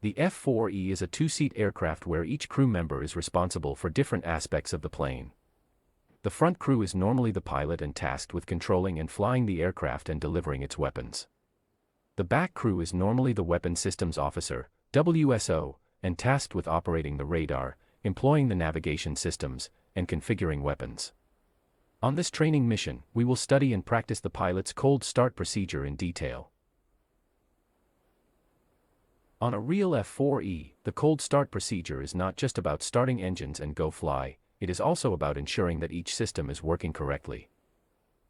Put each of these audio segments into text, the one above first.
The F-4E is a two-seat aircraft where each crew member is responsible for different aspects of the plane. The front crew is normally the pilot and tasked with controlling and flying the aircraft and delivering its weapons. The back crew is normally the Weapon Systems Officer, WSO, and tasked with operating the radar, employing the navigation systems, and configuring weapons. On this training mission, we will study and practice the pilot's cold start procedure in detail. On a real F-4E, the cold start procedure is not just about starting engines and go fly, it is also about ensuring that each system is working correctly.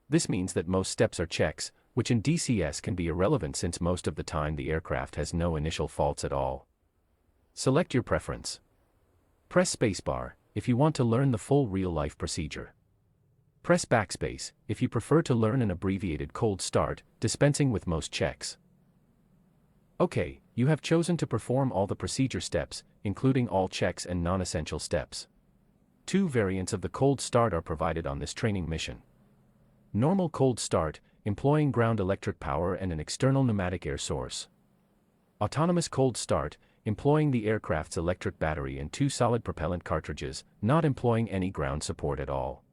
This means that most steps are checks, which in DCS can be irrelevant since most of the time the aircraft has no initial faults at all. Select your preference. Press spacebar if you want to learn the full real-life procedure. Press backspace if you prefer to learn an abbreviated cold start, dispensing with most checks. Okay, you have chosen to perform all the procedure steps, including all checks and non-essential steps. Two variants of the cold start are provided on this training mission. Normal cold start, employing ground electric power and an external pneumatic air source. Autonomous cold start, employing the aircraft's electric battery and two solid propellant cartridges, not employing any ground support at all.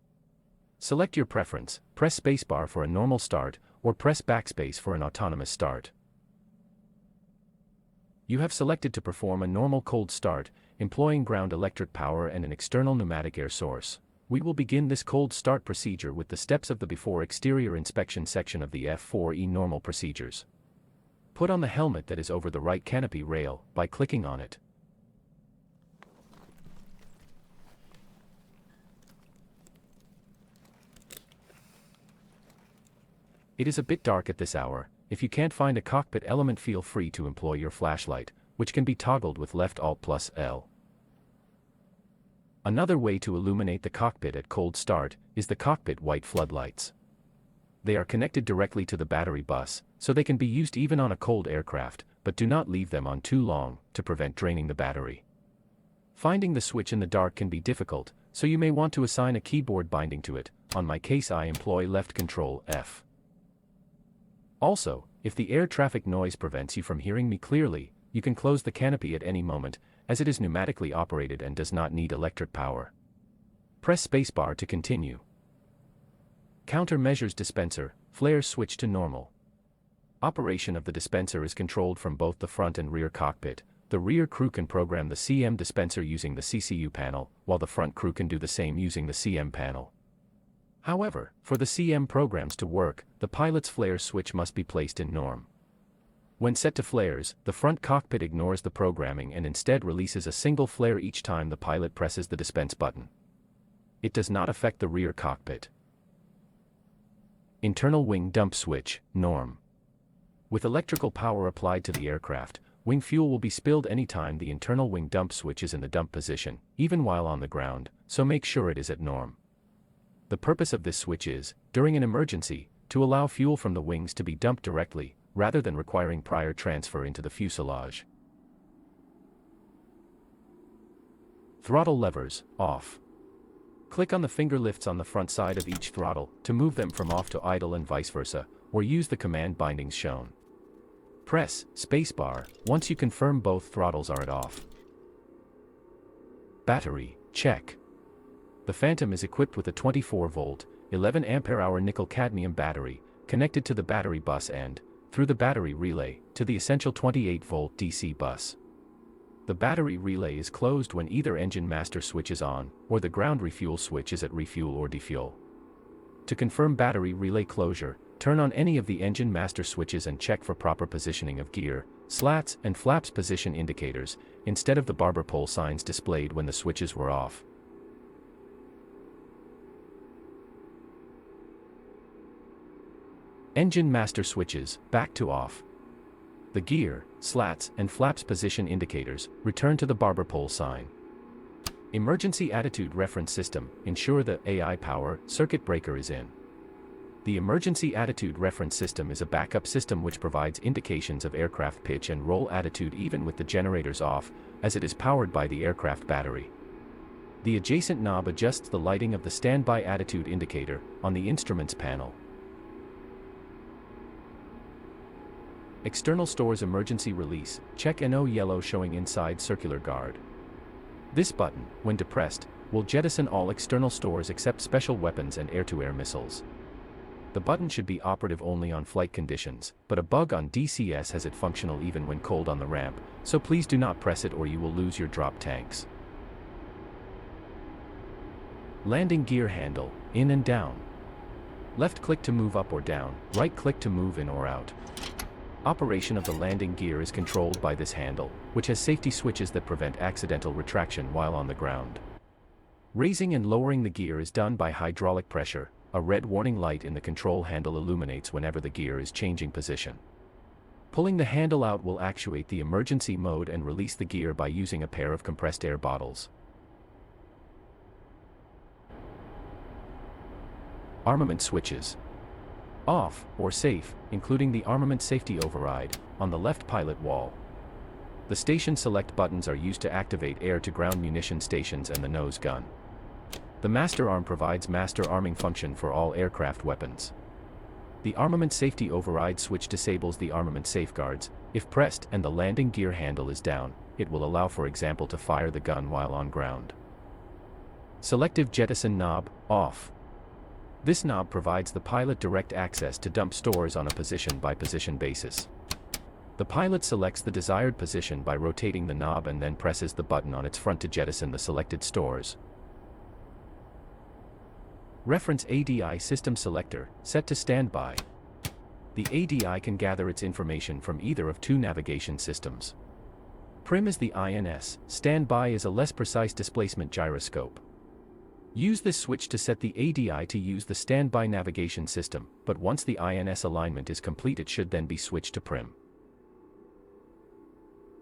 Select your preference, press spacebar for a normal start, or press backspace for an autonomous start. You have selected to perform a normal cold start, employing ground electric power and an external pneumatic air source. We will begin this cold start procedure with the steps of the before exterior inspection section of the F-4E normal procedures. Put on the helmet that is over the right canopy rail by clicking on it. It is a bit dark at this hour. If you can't find a cockpit element, feel free to employ your flashlight, which can be toggled with left Alt+L. Another way to illuminate the cockpit at cold start is the cockpit white floodlights. They are connected directly to the battery bus, so they can be used even on a cold aircraft, but do not leave them on too long to prevent draining the battery. Finding the switch in the dark can be difficult, so you may want to assign a keyboard binding to it. On my case, I employ left Control F. Also, if the air traffic noise prevents you from hearing me clearly, you can close the canopy at any moment, as it is pneumatically operated and does not need electric power. Press spacebar to continue. Countermeasures dispenser, flare switch to normal. Operation of the dispenser is controlled from both the front and rear cockpit. The rear crew can program the CM dispenser using the CCU panel, while the front crew can do the same using the CM panel. However, for the CM programs to work, the pilot's flare switch must be placed in norm. When set to flares, the front cockpit ignores the programming and instead releases a single flare each time the pilot presses the dispense button. It does not affect the rear cockpit. Internal wing dump switch, norm. With electrical power applied to the aircraft, wing fuel will be spilled anytime the internal wing dump switch is in the dump position, even while on the ground, so make sure it is at norm. The purpose of this switch is, during an emergency, to allow fuel from the wings to be dumped directly, rather than requiring prior transfer into the fuselage. Throttle levers, off. Click on the finger lifts on the front side of each throttle to move them from off to idle and vice versa, or use the command bindings shown. Press spacebar once you confirm both throttles are at off. Battery, check. The Phantom is equipped with a 24-volt, 11 Ah nickel-cadmium battery, connected to the battery bus and, through the battery relay, to the essential 28-volt DC bus. The battery relay is closed when either engine master switch is on, or the ground refuel switch is at refuel or defuel. To confirm battery relay closure, turn on any of the engine master switches and check for proper positioning of gear, slats, and flaps position indicators, instead of the barber pole signs displayed when the switches were off. Engine master switches, back to off. The gear, slats, and flaps position indicators, return to the barber pole sign. Emergency attitude reference system, ensure the AI power circuit breaker is in. The emergency attitude reference system is a backup system which provides indications of aircraft pitch and roll attitude even with the generators off, as it is powered by the aircraft battery. The adjacent knob adjusts the lighting of the standby attitude indicator on the instruments panel. External stores emergency release, check NO yellow showing inside circular guard. This button, when depressed, will jettison all external stores except special weapons and air-to-air missiles. The button should be operative only on flight conditions, but a bug on DCS has it functional even when cold on the ramp, so please do not press it or you will lose your drop tanks. Landing gear handle, in and down. Left click to move up or down, right click to move in or out. Operation of the landing gear is controlled by this handle, which has safety switches that prevent accidental retraction while on the ground. Raising and lowering the gear is done by hydraulic pressure. A red warning light in the control handle illuminates whenever the gear is changing position. Pulling the handle out will actuate the emergency mode and release the gear by using a pair of compressed air bottles. Armament switches. Off, or safe, including the armament safety override, on the left pilot wall. The station select buttons are used to activate air-to-ground munition stations and the nose gun. The master arm provides master arming function for all aircraft weapons. The armament safety override switch disables the armament safeguards. If pressed and the landing gear handle is down, it will allow, for example, to fire the gun while on ground. Selective jettison knob, off. This knob provides the pilot direct access to dump stores on a position-by-position basis. The pilot selects the desired position by rotating the knob and then presses the button on its front to jettison the selected stores. Reference ADI system selector, set to standby. The ADI can gather its information from either of two navigation systems. Prim is the INS, standby is a less precise displacement gyroscope. Use this switch to set the ADI to use the standby navigation system, but once the INS alignment is complete it should then be switched to Prim.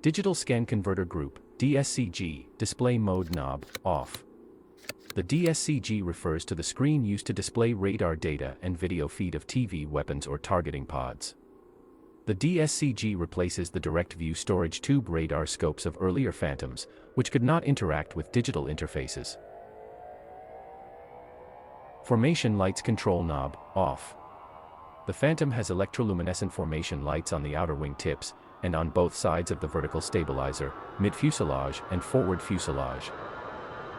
Digital Scan Converter Group, DSCG, display mode knob, off. The DSCG refers to the screen used to display radar data and video feed of TV weapons or targeting pods. The DSCG replaces the direct view storage tube radar scopes of earlier Phantoms, which could not interact with digital interfaces. Formation lights control knob, off. The Phantom has electroluminescent formation lights on the outer wing tips, and on both sides of the vertical stabilizer, mid-fuselage and forward fuselage.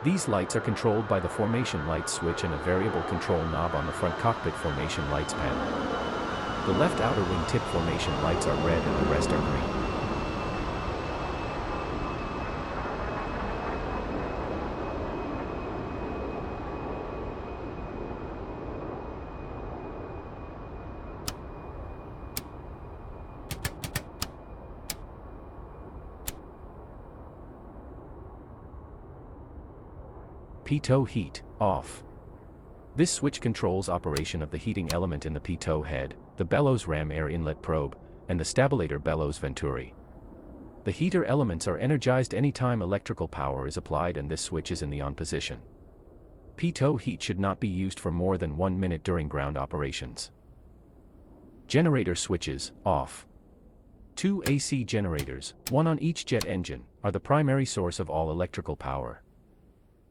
These lights are controlled by the formation lights switch and a variable control knob on the front cockpit formation lights panel. The left outer wing tip formation lights are red and the rest are green. Pitot heat, off. This switch controls operation of the heating element in the pitot head, the bellows ram air inlet probe, and the stabilator bellows venturi. The heater elements are energized anytime electrical power is applied and this switch is in the on position. Pitot heat should not be used for more than 1 minute during ground operations. Generator switches, off. 2 AC generators, one on each jet engine, are the primary source of all electrical power.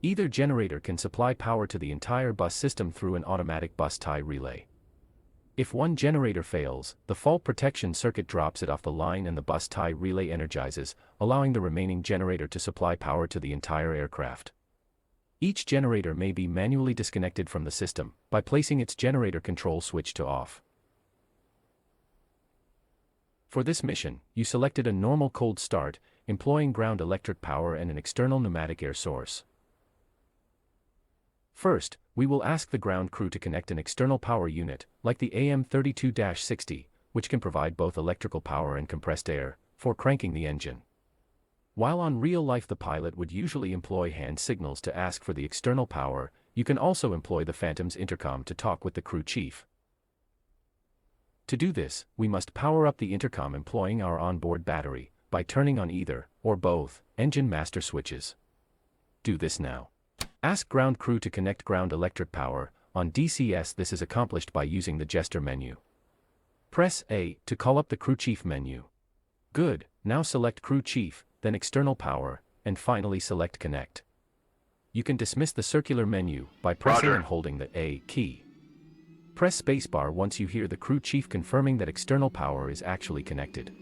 Either generator can supply power to the entire bus system through an automatic bus tie relay. If one generator fails, the fault protection circuit drops it off the line and the bus tie relay energizes, allowing the remaining generator to supply power to the entire aircraft. Each generator may be manually disconnected from the system by placing its generator control switch to off. For this mission, you selected a normal cold start, employing ground electric power and an external pneumatic air source. First, we will ask the ground crew to connect an external power unit, like the AM32-60, which can provide both electrical power and compressed air, for cranking the engine. While on real life the pilot would usually employ hand signals to ask for the external power, you can also employ the Phantom's intercom to talk with the crew chief. To do this, we must power up the intercom employing our onboard battery, by turning on either, or both, engine master switches. Do this now. Ask ground crew to connect ground electric power. On DCS this is accomplished by using the gesture menu. Press A to call up the crew chief menu. Good, now select crew chief, then external power, and finally select connect. You can dismiss the circular menu by pressing and holding the A key. Press spacebar once you hear the crew chief confirming that external power is actually connected.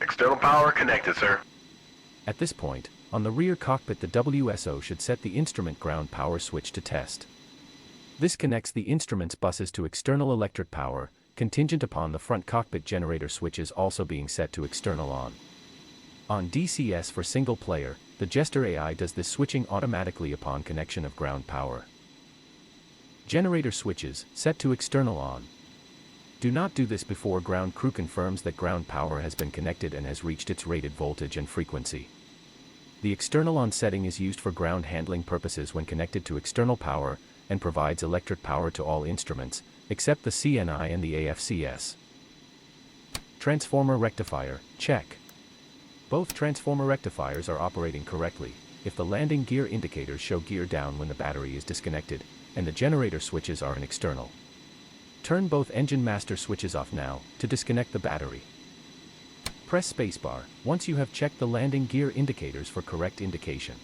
External power connected, sir. At this point, on the rear cockpit the WSO should set the instrument ground power switch to test. This connects the instrument's buses to external electric power, contingent upon the front cockpit generator switches also being set to external on. On DCS for single player, the Jester AI does this switching automatically upon connection of ground power. Generator switches, set to external on. Do not do this before ground crew confirms that ground power has been connected and has reached its rated voltage and frequency. The external on setting is used for ground handling purposes when connected to external power, and provides electric power to all instruments, except the CNI and the AFCS. Transformer rectifier, check. Both transformer rectifiers are operating correctly, if the landing gear indicators show gear down when the battery is disconnected, and the generator switches are an external. Turn both engine master switches off now, to disconnect the battery. Press spacebar once you have checked the landing gear indicators for correct indication.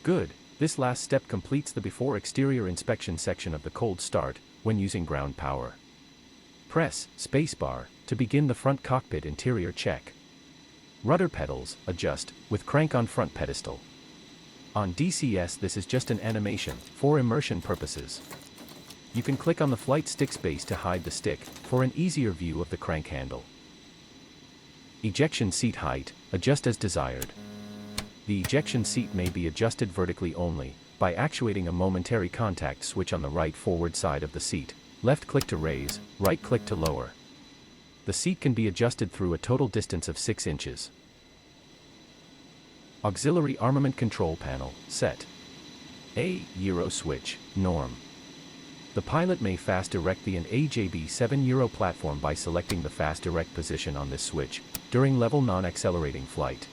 Good, this last step completes the before exterior inspection section of the cold start, when using ground power. Press spacebar to begin the front cockpit interior check. Rudder pedals, adjust, with crank on front pedestal. On DCS this is just an animation, for immersion purposes. You can click on the flight stick space to hide the stick, for an easier view of the crank handle. Ejection seat height, adjust as desired. The ejection seat may be adjusted vertically only, by actuating a momentary contact switch on the right forward side of the seat, left click to raise, right click to lower. The seat can be adjusted through a total distance of 6 inches. Auxiliary armament control panel, set. A, gyro switch, norm. The pilot may fast direct the AJB 7 Euro platform by selecting the fast direct position on this switch, during level non-accelerating flight.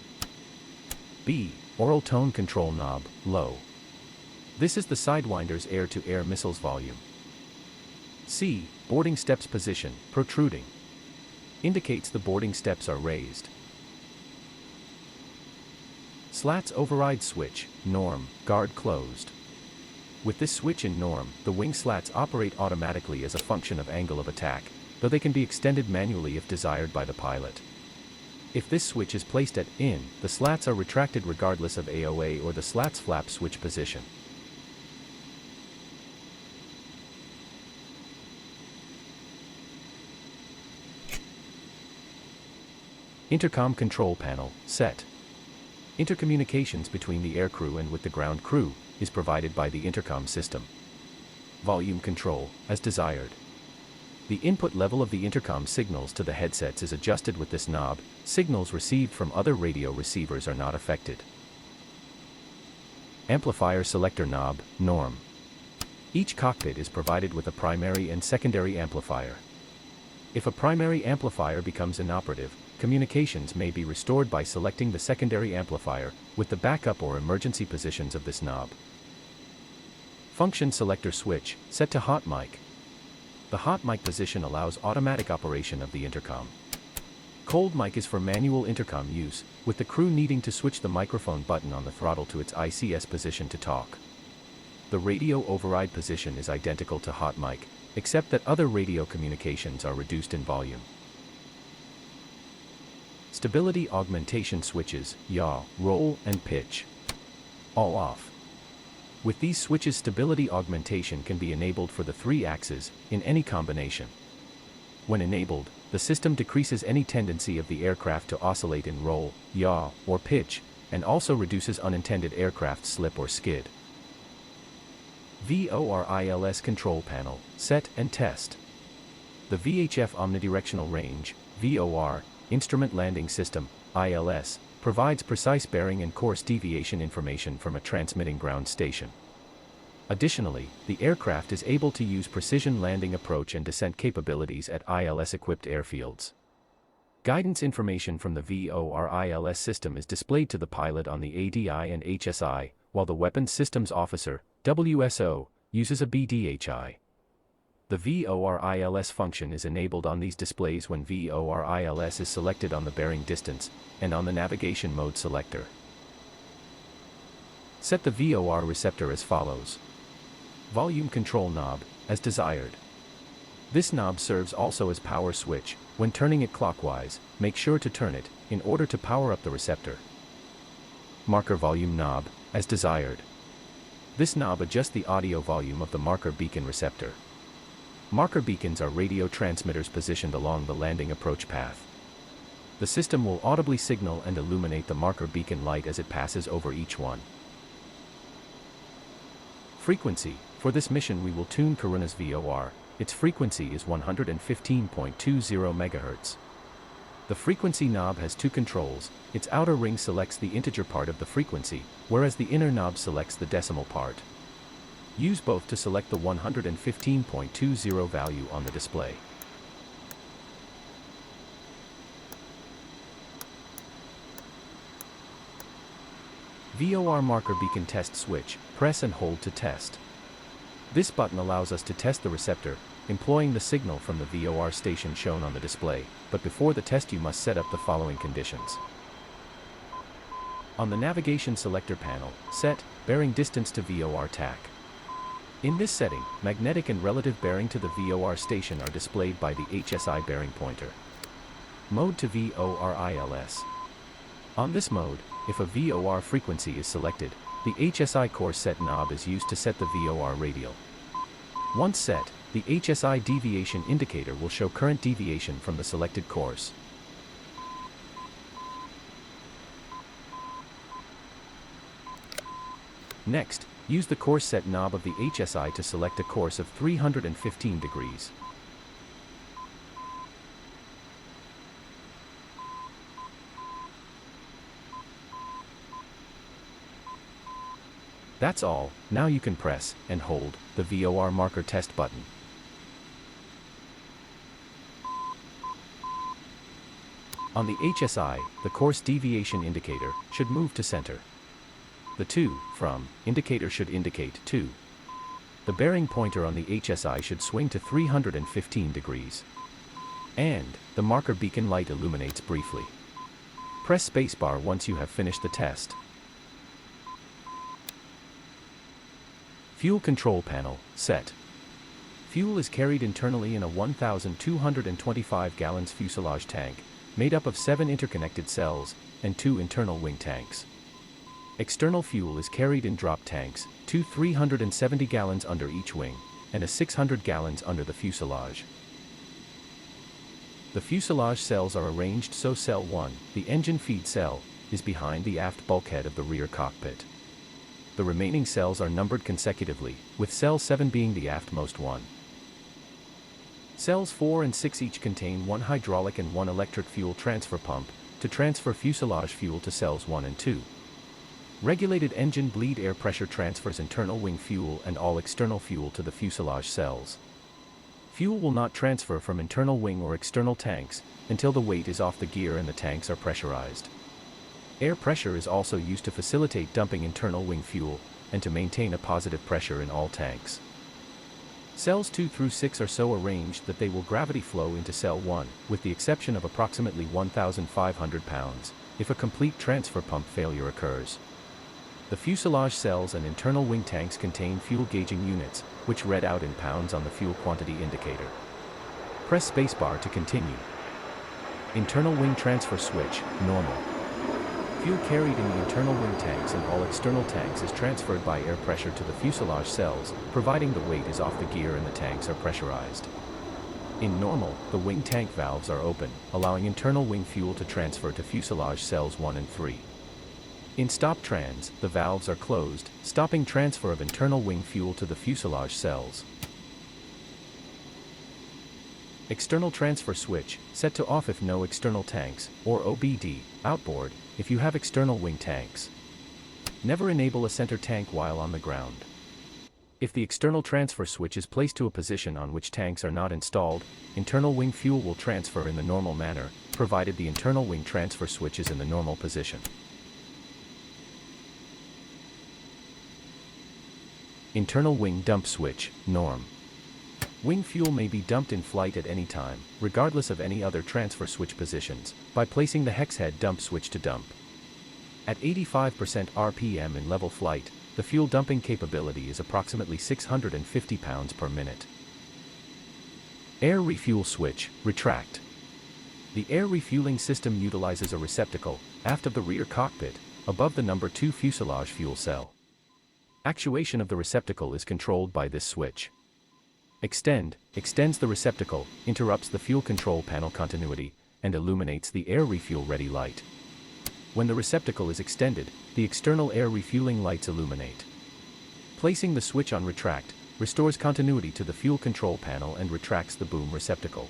B, oral tone control knob, low. This is the Sidewinder's air-to-air missiles volume. C, boarding steps position, protruding. Indicates the boarding steps are raised. Slats override switch, norm, guard closed. With this switch in norm, the wing slats operate automatically as a function of angle of attack, though they can be extended manually if desired by the pilot. If this switch is placed at in, the slats are retracted regardless of AOA or the slats flap switch position. Intercom control panel, set. Intercommunications between the aircrew and with the ground crew is provided by the intercom system. Volume control, as desired. The input level of the intercom signals to the headsets is adjusted with this knob. Signals received from other radio receivers are not affected. Amplifier selector knob, norm. Each cockpit is provided with a primary and secondary amplifier. If a primary amplifier becomes inoperative, communications may be restored by selecting the secondary amplifier, with the backup or emergency positions of this knob. Function selector switch, set to hot mic. The hot mic position allows automatic operation of the intercom. Cold mic is for manual intercom use, with the crew needing to switch the microphone button on the throttle to its ICS position to talk. The radio override position is identical to hot mic, except that other radio communications are reduced in volume. Stability augmentation switches, yaw, roll, and pitch. All off. With these switches, stability augmentation can be enabled for the 3 axes, in any combination. When enabled, the system decreases any tendency of the aircraft to oscillate in roll, yaw, or pitch, and also reduces unintended aircraft slip or skid. VORILS control panel, set and test. The VHF omnidirectional range, VOR, instrument landing system, ILS, provides precise bearing and course deviation information from a transmitting ground station. Additionally, the aircraft is able to use precision landing approach and descent capabilities at ILS-equipped airfields. Guidance information from the VORILS system is displayed to the pilot on the ADI and HSI, while the Weapons Systems Officer, WSO, uses a BDHI. The VORILS function is enabled on these displays when VORILS is selected on the bearing distance and on the navigation mode selector. Set the VOR receptor as follows. Volume control knob, as desired. This knob serves also as power switch. When turning it clockwise, make sure to turn it in order to power up the receptor. Marker volume knob, as desired. This knob adjusts the audio volume of the marker beacon receptor. Marker beacons are radio transmitters positioned along the landing approach path. The system will audibly signal and illuminate the marker beacon light as it passes over each one. Frequency. For this mission we will tune Karuna's VOR. Its frequency is 115.20 MHz. The frequency knob has two controls. Its outer ring selects the integer part of the frequency, whereas the inner knob selects the decimal part. Use both to select the 115.20 value on the display. VOR marker beacon test switch. Press and hold to test. This button allows us to test the receptor, employing the signal from the VOR station shown on the display, but before the test you must set up the following conditions. On the navigation selector panel, set bearing distance to VOR TAC. In this setting, magnetic and relative bearing to the VOR station are displayed by the HSI bearing pointer. Mode to VORILS. On this mode, if a VOR frequency is selected, the HSI course set knob is used to set the VOR radial. Once set, the HSI deviation indicator will show current deviation from the selected course. Next, use the course set knob of the HSI to select a course of 315 degrees. That's all. Now you can press and hold the VOR marker test button. On the HSI, the course deviation indicator should move to center. The to, from, indicator should indicate to. The bearing pointer on the HSI should swing to 315 degrees. And the marker beacon light illuminates briefly. Press spacebar once you have finished the test. Fuel control panel, set. Fuel is carried internally in a 1,225 gallons fuselage tank, made up of 7 interconnected cells and 2 internal wing tanks. External fuel is carried in drop tanks, 2 370 gallons under each wing, and a 600 gallons under the fuselage. The fuselage cells are arranged so cell 1, the engine feed cell, is behind the aft bulkhead of the rear cockpit. The remaining cells are numbered consecutively, with cell 7 being the aftmost one. Cells 4 and 6 each contain 1 hydraulic and 1 electric fuel transfer pump, to transfer fuselage fuel to cells 1 and 2. Regulated engine bleed air pressure transfers internal wing fuel and all external fuel to the fuselage cells. Fuel will not transfer from internal wing or external tanks, until the weight is off the gear and the tanks are pressurized. Air pressure is also used to facilitate dumping internal wing fuel, and to maintain a positive pressure in all tanks. Cells 2 through 6 are so arranged that they will gravity flow into cell 1, with the exception of approximately 1,500 pounds, if a complete transfer pump failure occurs. The fuselage cells and internal wing tanks contain fuel gauging units, which read out in pounds on the fuel quantity indicator. Press spacebar to continue. Internal wing transfer switch, normal. Fuel carried in the internal wing tanks and all external tanks is transferred by air pressure to the fuselage cells, providing the weight is off the gear and the tanks are pressurized. In normal, the wing tank valves are open, allowing internal wing fuel to transfer to fuselage cells 1 and 3. In stop trans, the valves are closed, stopping transfer of internal wing fuel to the fuselage cells. External transfer switch, set to off if no external tanks, or OBD, outboard, if you have external wing tanks. Never enable a center tank while on the ground. If the external transfer switch is placed to a position on which tanks are not installed, internal wing fuel will transfer in the normal manner, provided the internal wing transfer switch is in the normal position. Internal wing dump switch, norm. Wing fuel may be dumped in flight at any time, regardless of any other transfer switch positions, by placing the hex head dump switch to dump. At 85% RPM in level flight, the fuel dumping capability is approximately 650 pounds per minute. Air refuel switch, retract. The air refueling system utilizes a receptacle, aft of the rear cockpit, above the number 2 fuselage fuel cell. Actuation of the receptacle is controlled by this switch. Extend, extends the receptacle, interrupts the fuel control panel continuity, and illuminates the air refuel ready light. When the receptacle is extended, the external air refueling lights illuminate. Placing the switch on retract, restores continuity to the fuel control panel and retracts the boom receptacle.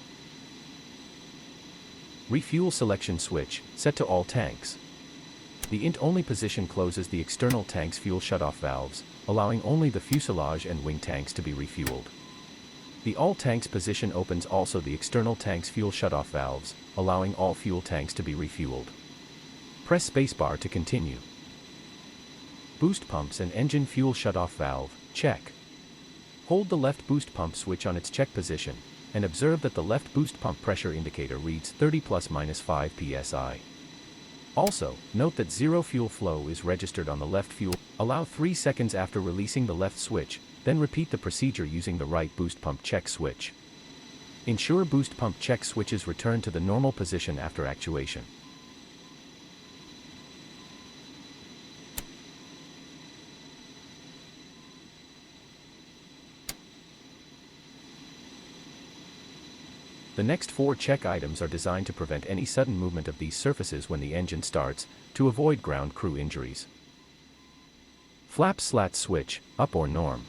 Refuel selection switch, set to all tanks. The int-only position closes the external tank's fuel shutoff valves, allowing only the fuselage and wing tanks to be refueled. The all tanks position opens also the external tank's fuel shutoff valves, allowing all fuel tanks to be refueled. Press spacebar to continue. Boost pumps and engine fuel shutoff valve, check. Hold the left boost pump switch on its check position, and observe that the left boost pump pressure indicator reads 30 ±5 psi. Also, note that zero fuel flow is registered on the left fuel. Allow 3 seconds after releasing the left switch, then repeat the procedure using the right boost pump check switch. Ensure boost pump check switches return to the normal position after actuation. The next 4 check items are designed to prevent any sudden movement of these surfaces when the engine starts, to avoid ground crew injuries. Flaps slat switch, up or norm.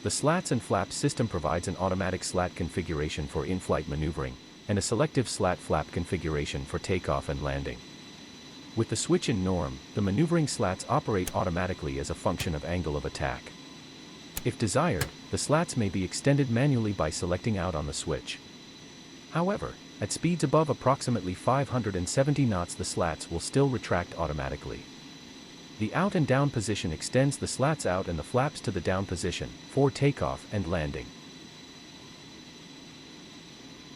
The slats and flaps system provides an automatic slat configuration for in-flight maneuvering, and a selective slat flap configuration for takeoff and landing. With the switch in norm, the maneuvering slats operate automatically as a function of angle of attack. If desired, the slats may be extended manually by selecting out on the switch. However, at speeds above approximately 570 knots the slats will still retract automatically. The out and down position extends the slats out and the flaps to the down position, for takeoff and landing.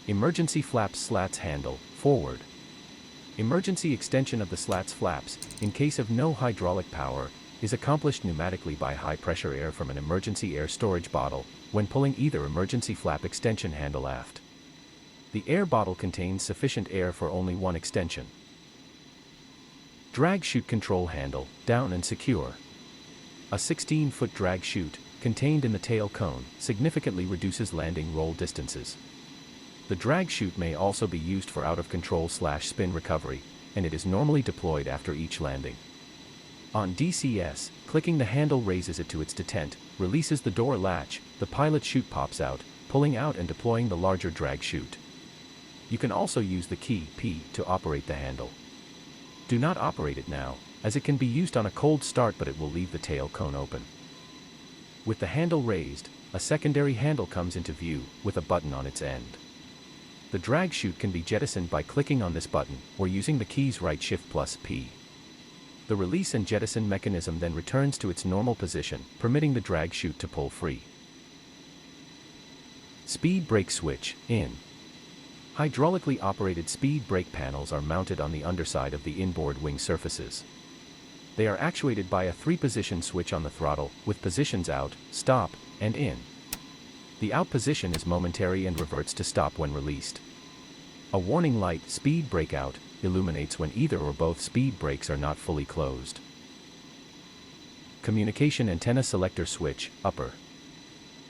Emergency flaps slats handle, forward. Emergency extension of the slats flaps, in case of no hydraulic power, is accomplished pneumatically by high pressure air from an emergency air storage bottle, when pulling either emergency flap extension handle aft. The air bottle contains sufficient air for only one extension. Drag chute control handle, down and secure. A 16-foot drag chute, contained in the tail cone, significantly reduces landing roll distances. The drag chute may also be used for out-of-control/spin recovery, and it is normally deployed after each landing. On DCS, clicking the handle raises it to its detent, releases the door latch, the pilot chute pops out, pulling out and deploying the larger drag chute. You can also use the key P to operate the handle. Do not operate it now, as it can be used on a cold start, but it will leave the tail cone open. With the handle raised, a secondary handle comes into view, with a button on its end. The drag chute can be jettisoned by clicking on this button, or using the keys right Shift plus P. The release and jettison mechanism then returns to its normal position, permitting the drag chute to pull free. Speed brake switch, in. Hydraulically operated speed brake panels are mounted on the underside of the inboard wing surfaces. They are actuated by a 3-position switch on the throttle, with positions out, stop, and in. The out position is momentary and reverts to stop when released. A warning light, speed brake out, illuminates when either or both speed brakes are not fully closed. Communication antenna selector switch, upper.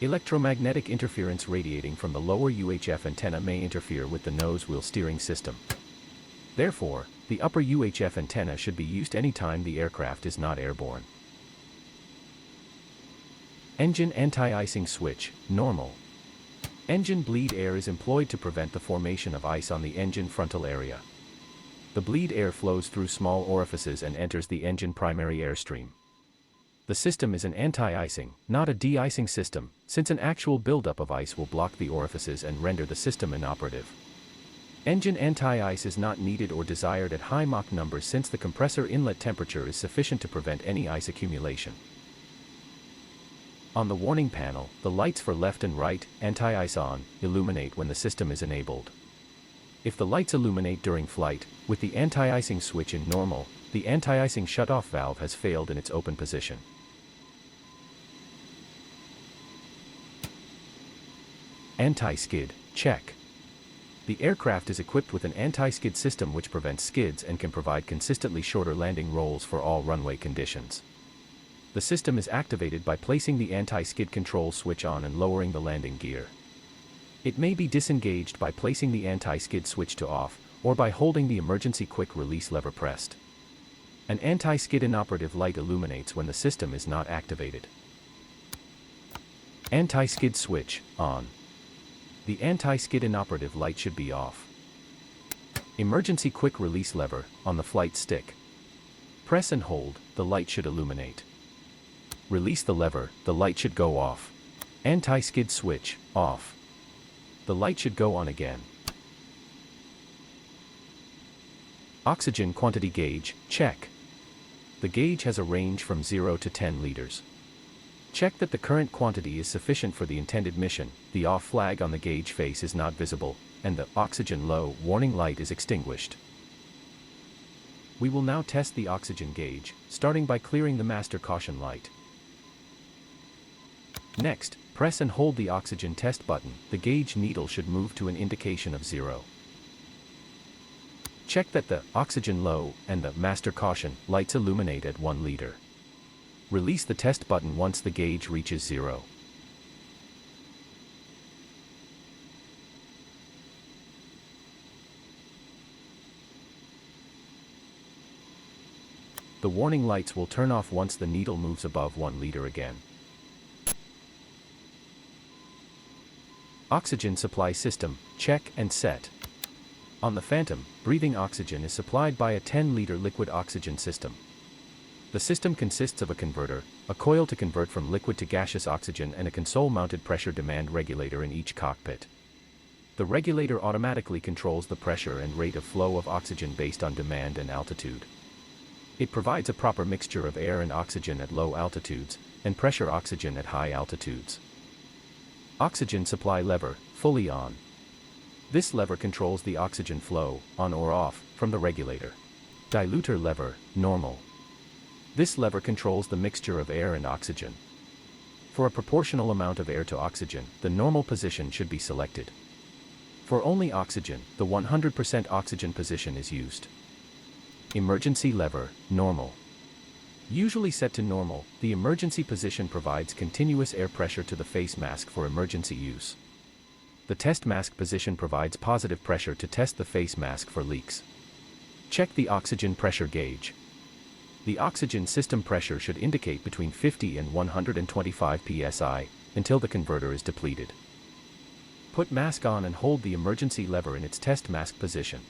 Electromagnetic interference radiating from the lower UHF antenna may interfere with the nose wheel steering system. Therefore, the upper UHF antenna should be used anytime the aircraft is not airborne. Engine anti-icing switch, normal. Engine bleed air is employed to prevent the formation of ice on the engine frontal area. The bleed air flows through small orifices and enters the engine primary airstream. The system is an anti-icing, not a de-icing system, since an actual buildup of ice will block the orifices and render the system inoperative. Engine anti-ice is not needed or desired at high Mach numbers, since the compressor inlet temperature is sufficient to prevent any ice accumulation. On the warning panel, the lights for left and right, anti-ice on, illuminate when the system is enabled. If the lights illuminate during flight, with the anti-icing switch in normal, the anti-icing shutoff valve has failed in its open position. Anti-skid, check. The aircraft is equipped with an anti-skid system which prevents skids and can provide consistently shorter landing rolls for all runway conditions. The system is activated by placing the anti-skid control switch on and lowering the landing gear. It may be disengaged by placing the anti-skid switch to off, or by holding the emergency quick release lever pressed. An anti-skid inoperative light illuminates when the system is not activated. Anti-skid switch, on. The anti-skid inoperative light should be off. Emergency quick release lever, on the flight stick. Press and hold, the light should illuminate. Release the lever, the light should go off. Anti-skid switch, off. The light should go on again. Oxygen quantity gauge, check. The gauge has a range from 0 to 10 liters. Check that the current quantity is sufficient for the intended mission, the off flag on the gauge face is not visible, and the oxygen low warning light is extinguished. We will now test the oxygen gauge, starting by clearing the master caution light. Next, press and hold the oxygen test button. The gauge needle should move to an indication of 0. Check that the oxygen low and the master caution lights illuminate at 1 liter. Release the test button once the gauge reaches 0. The warning lights will turn off once the needle moves above 1 liter again. Oxygen supply system, check and set. On the Phantom, breathing oxygen is supplied by a 10-liter liquid oxygen system. The system consists of a converter, a coil to convert from liquid to gaseous oxygen, and a console-mounted pressure demand regulator in each cockpit. The regulator automatically controls the pressure and rate of flow of oxygen based on demand and altitude. It provides a proper mixture of air and oxygen at low altitudes, and pressure oxygen at high altitudes. Oxygen supply lever, fully on. This lever controls the oxygen flow, on or off, from the regulator. Diluter lever, normal. This lever controls the mixture of air and oxygen. For a proportional amount of air to oxygen, the normal position should be selected. For only oxygen, the 100% oxygen position is used. Emergency lever, normal. Usually set to normal, the emergency position provides continuous air pressure to the face mask for emergency use. The test mask position provides positive pressure to test the face mask for leaks. Check the oxygen pressure gauge. The oxygen system pressure should indicate between 50 and 125 psi, until the converter is depleted. Put mask on and hold the emergency lever in its test mask position.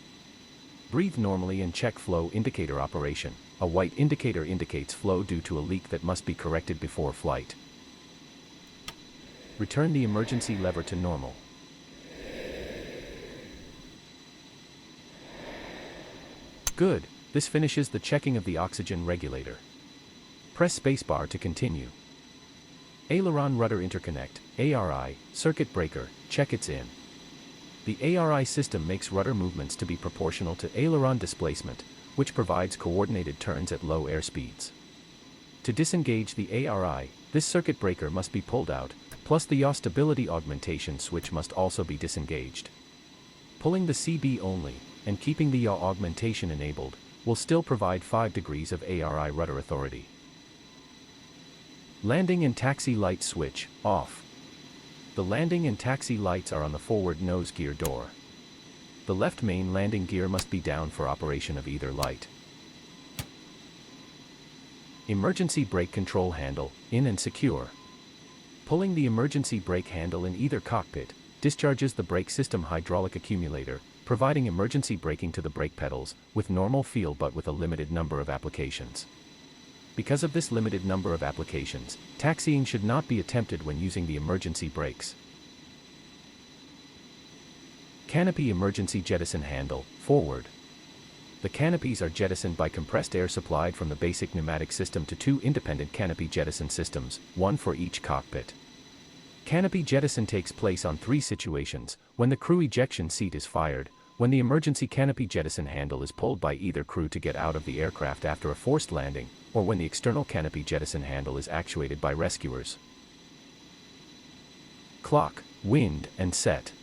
Breathe normally and check flow indicator operation. A white indicator indicates flow due to a leak that must be corrected before flight. Return the emergency lever to normal. Good, this finishes the checking of the oxygen regulator. Press spacebar to continue. Aileron rudder interconnect, ARI, circuit breaker, check it's in. The ARI system makes rudder movements to be proportional to aileron displacement, which provides coordinated turns at low air speeds. To disengage the ARI, this circuit breaker must be pulled out, plus the yaw stability augmentation switch must also be disengaged. Pulling the CB only, and keeping the yaw augmentation enabled, will still provide 5 degrees of ARI rudder authority. Landing and taxi light switch, off. The landing and taxi lights are on the forward nose gear door. The left main landing gear must be down for operation of either light. Emergency brake control handle, in and secure. Pulling the emergency brake handle in either cockpit discharges the brake system hydraulic accumulator, providing emergency braking to the brake pedals, with normal feel but with a limited number of applications. Because of this limited number of applications, taxiing should not be attempted when using the emergency brakes. Canopy emergency jettison handle, forward. The canopies are jettisoned by compressed air supplied from the basic pneumatic system to two independent canopy jettison systems, one for each cockpit. Canopy jettison takes place on three situations: when the crew ejection seat is fired, when the emergency canopy jettison handle is pulled by either crew to get out of the aircraft after a forced landing, or when the external canopy jettison handle is actuated by rescuers. Clock, wind, and set.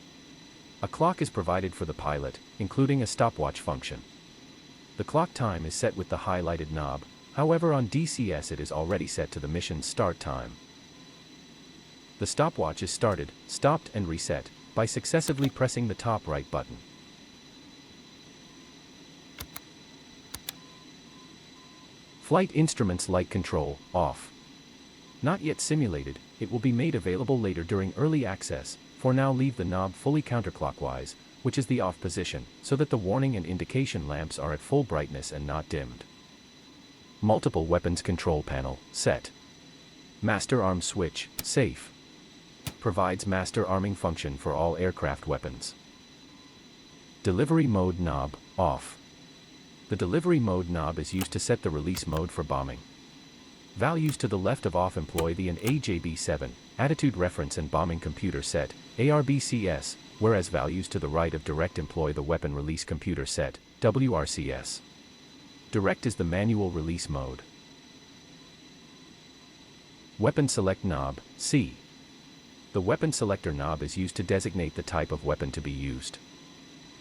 A clock is provided for the pilot, including a stopwatch function. The clock time is set with the highlighted knob, however on DCS it is already set to the mission's start time. The stopwatch is started, stopped and reset by successively pressing the top right button. Flight instruments light control, off. Not yet simulated, it will be made available later during early access. For now leave the knob fully counterclockwise, which is the off position, so that the warning and indication lamps are at full brightness and not dimmed. Multiple weapons control panel, set. Master arm switch, safe. Provides master arming function for all aircraft weapons. Delivery mode knob, off. The delivery mode knob is used to set the release mode for bombing. Values to the left of off employ the AJB7, Attitude Reference and Bombing Computer Set, ARBCS, whereas values to the right of direct employ the Weapon Release Computer Set, WRCS. Direct is the manual release mode. Weapon Select Knob, C. The Weapon Selector knob is used to designate the type of weapon to be used.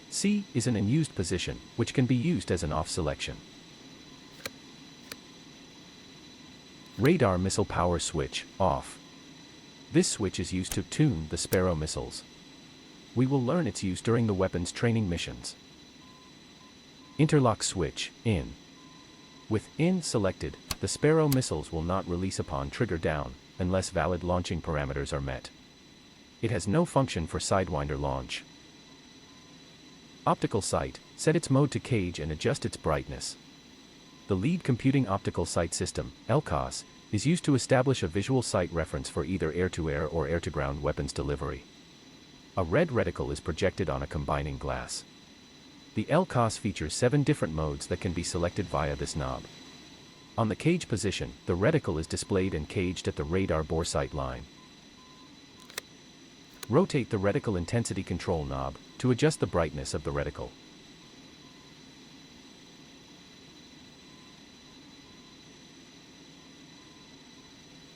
C is an unused position, which can be used as an off selection. Radar Missile Power Switch, off. This switch is used to tune the Sparrow missiles. We will learn its use during the weapons training missions. Interlock switch, in. With in selected, the Sparrow missiles will not release upon trigger down, unless valid launching parameters are met. It has no function for Sidewinder launch. Optical sight, set its mode to cage and adjust its brightness. The Lead Computing Optical Sight System, LCOS, is used to establish a visual sight reference for either air-to-air or air-to-ground weapons delivery. A red reticle is projected on a combining glass. The LCOS features 7 different modes that can be selected via this knob. On the cage position, the reticle is displayed and caged at the radar bore sight line. Rotate the reticle intensity control knob to adjust the brightness of the reticle.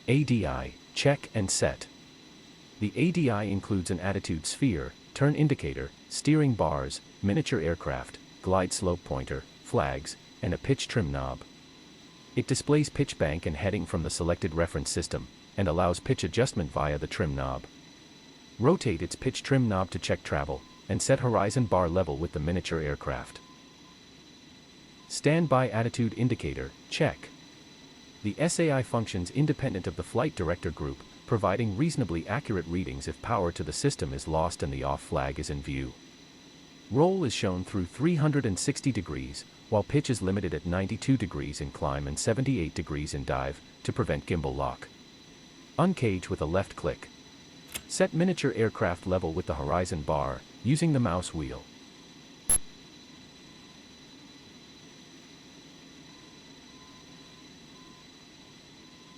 ADI, check and set. The ADI includes an attitude sphere, turn indicator, steering bars, miniature aircraft, glide slope pointer, flags, and a pitch trim knob. It displays pitch bank and heading from the selected reference system, and allows pitch adjustment via the trim knob. Rotate its pitch trim knob to check travel, and set horizon bar level with the miniature aircraft. Standby attitude indicator, check. The SAI functions independent of the flight director group, providing reasonably accurate readings if power to the system is lost and the off flag is in view. Roll is shown through 360 degrees, while pitch is limited at 92 degrees in climb and 78 degrees in dive, to prevent gimbal lock. Uncage with a left click. Set miniature aircraft level with the horizon bar, using the mouse wheel.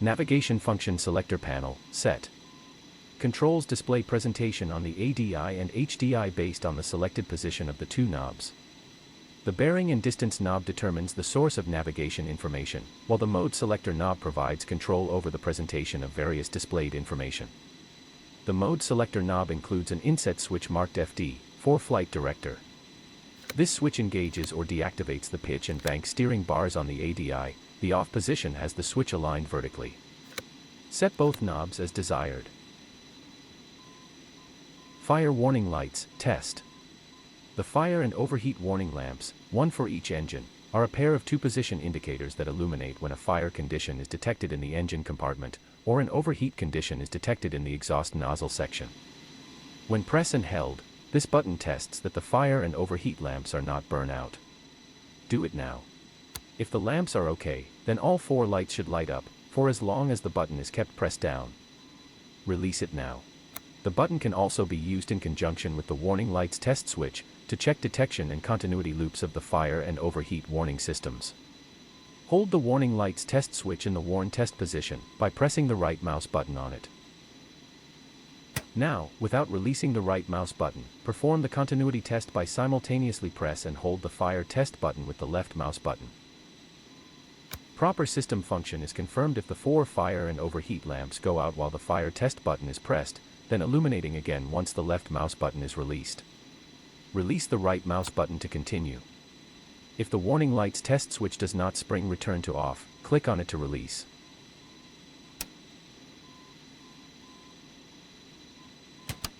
Navigation function selector panel, set. Controls display presentation on the ADI and HDI based on the selected position of the two knobs. The bearing and distance knob determines the source of navigation information, while the mode selector knob provides control over the presentation of various displayed information. The mode selector knob includes an inset switch marked FD, for flight director. This switch engages or deactivates the pitch and bank steering bars on the ADI. The off position has the switch aligned vertically. Set both knobs as desired. Fire warning lights, test. The fire and overheat warning lamps, one for each engine, are a pair of 2 position indicators that illuminate when a fire condition is detected in the engine compartment, or an overheat condition is detected in the exhaust nozzle section. When pressed and held, this button tests that the fire and overheat lamps are not burnt out. Do it now. If the lamps are okay, then all 4 lights should light up, for as long as the button is kept pressed down. Release it now. The button can also be used in conjunction with the warning lights test switch to check detection and continuity loops of the fire and overheat warning systems. Hold the warning lights test switch in the warn test position by pressing the right mouse button on it. Now, without releasing the right mouse button, perform the continuity test by simultaneously press and hold the fire test button with the left mouse button. Proper system function is confirmed if the 4 fire and overheat lamps go out while the fire test button is pressed, then illuminating again once the left mouse button is released. Release the right mouse button to continue. If the warning lights test switch does not spring return to off, click on it to release.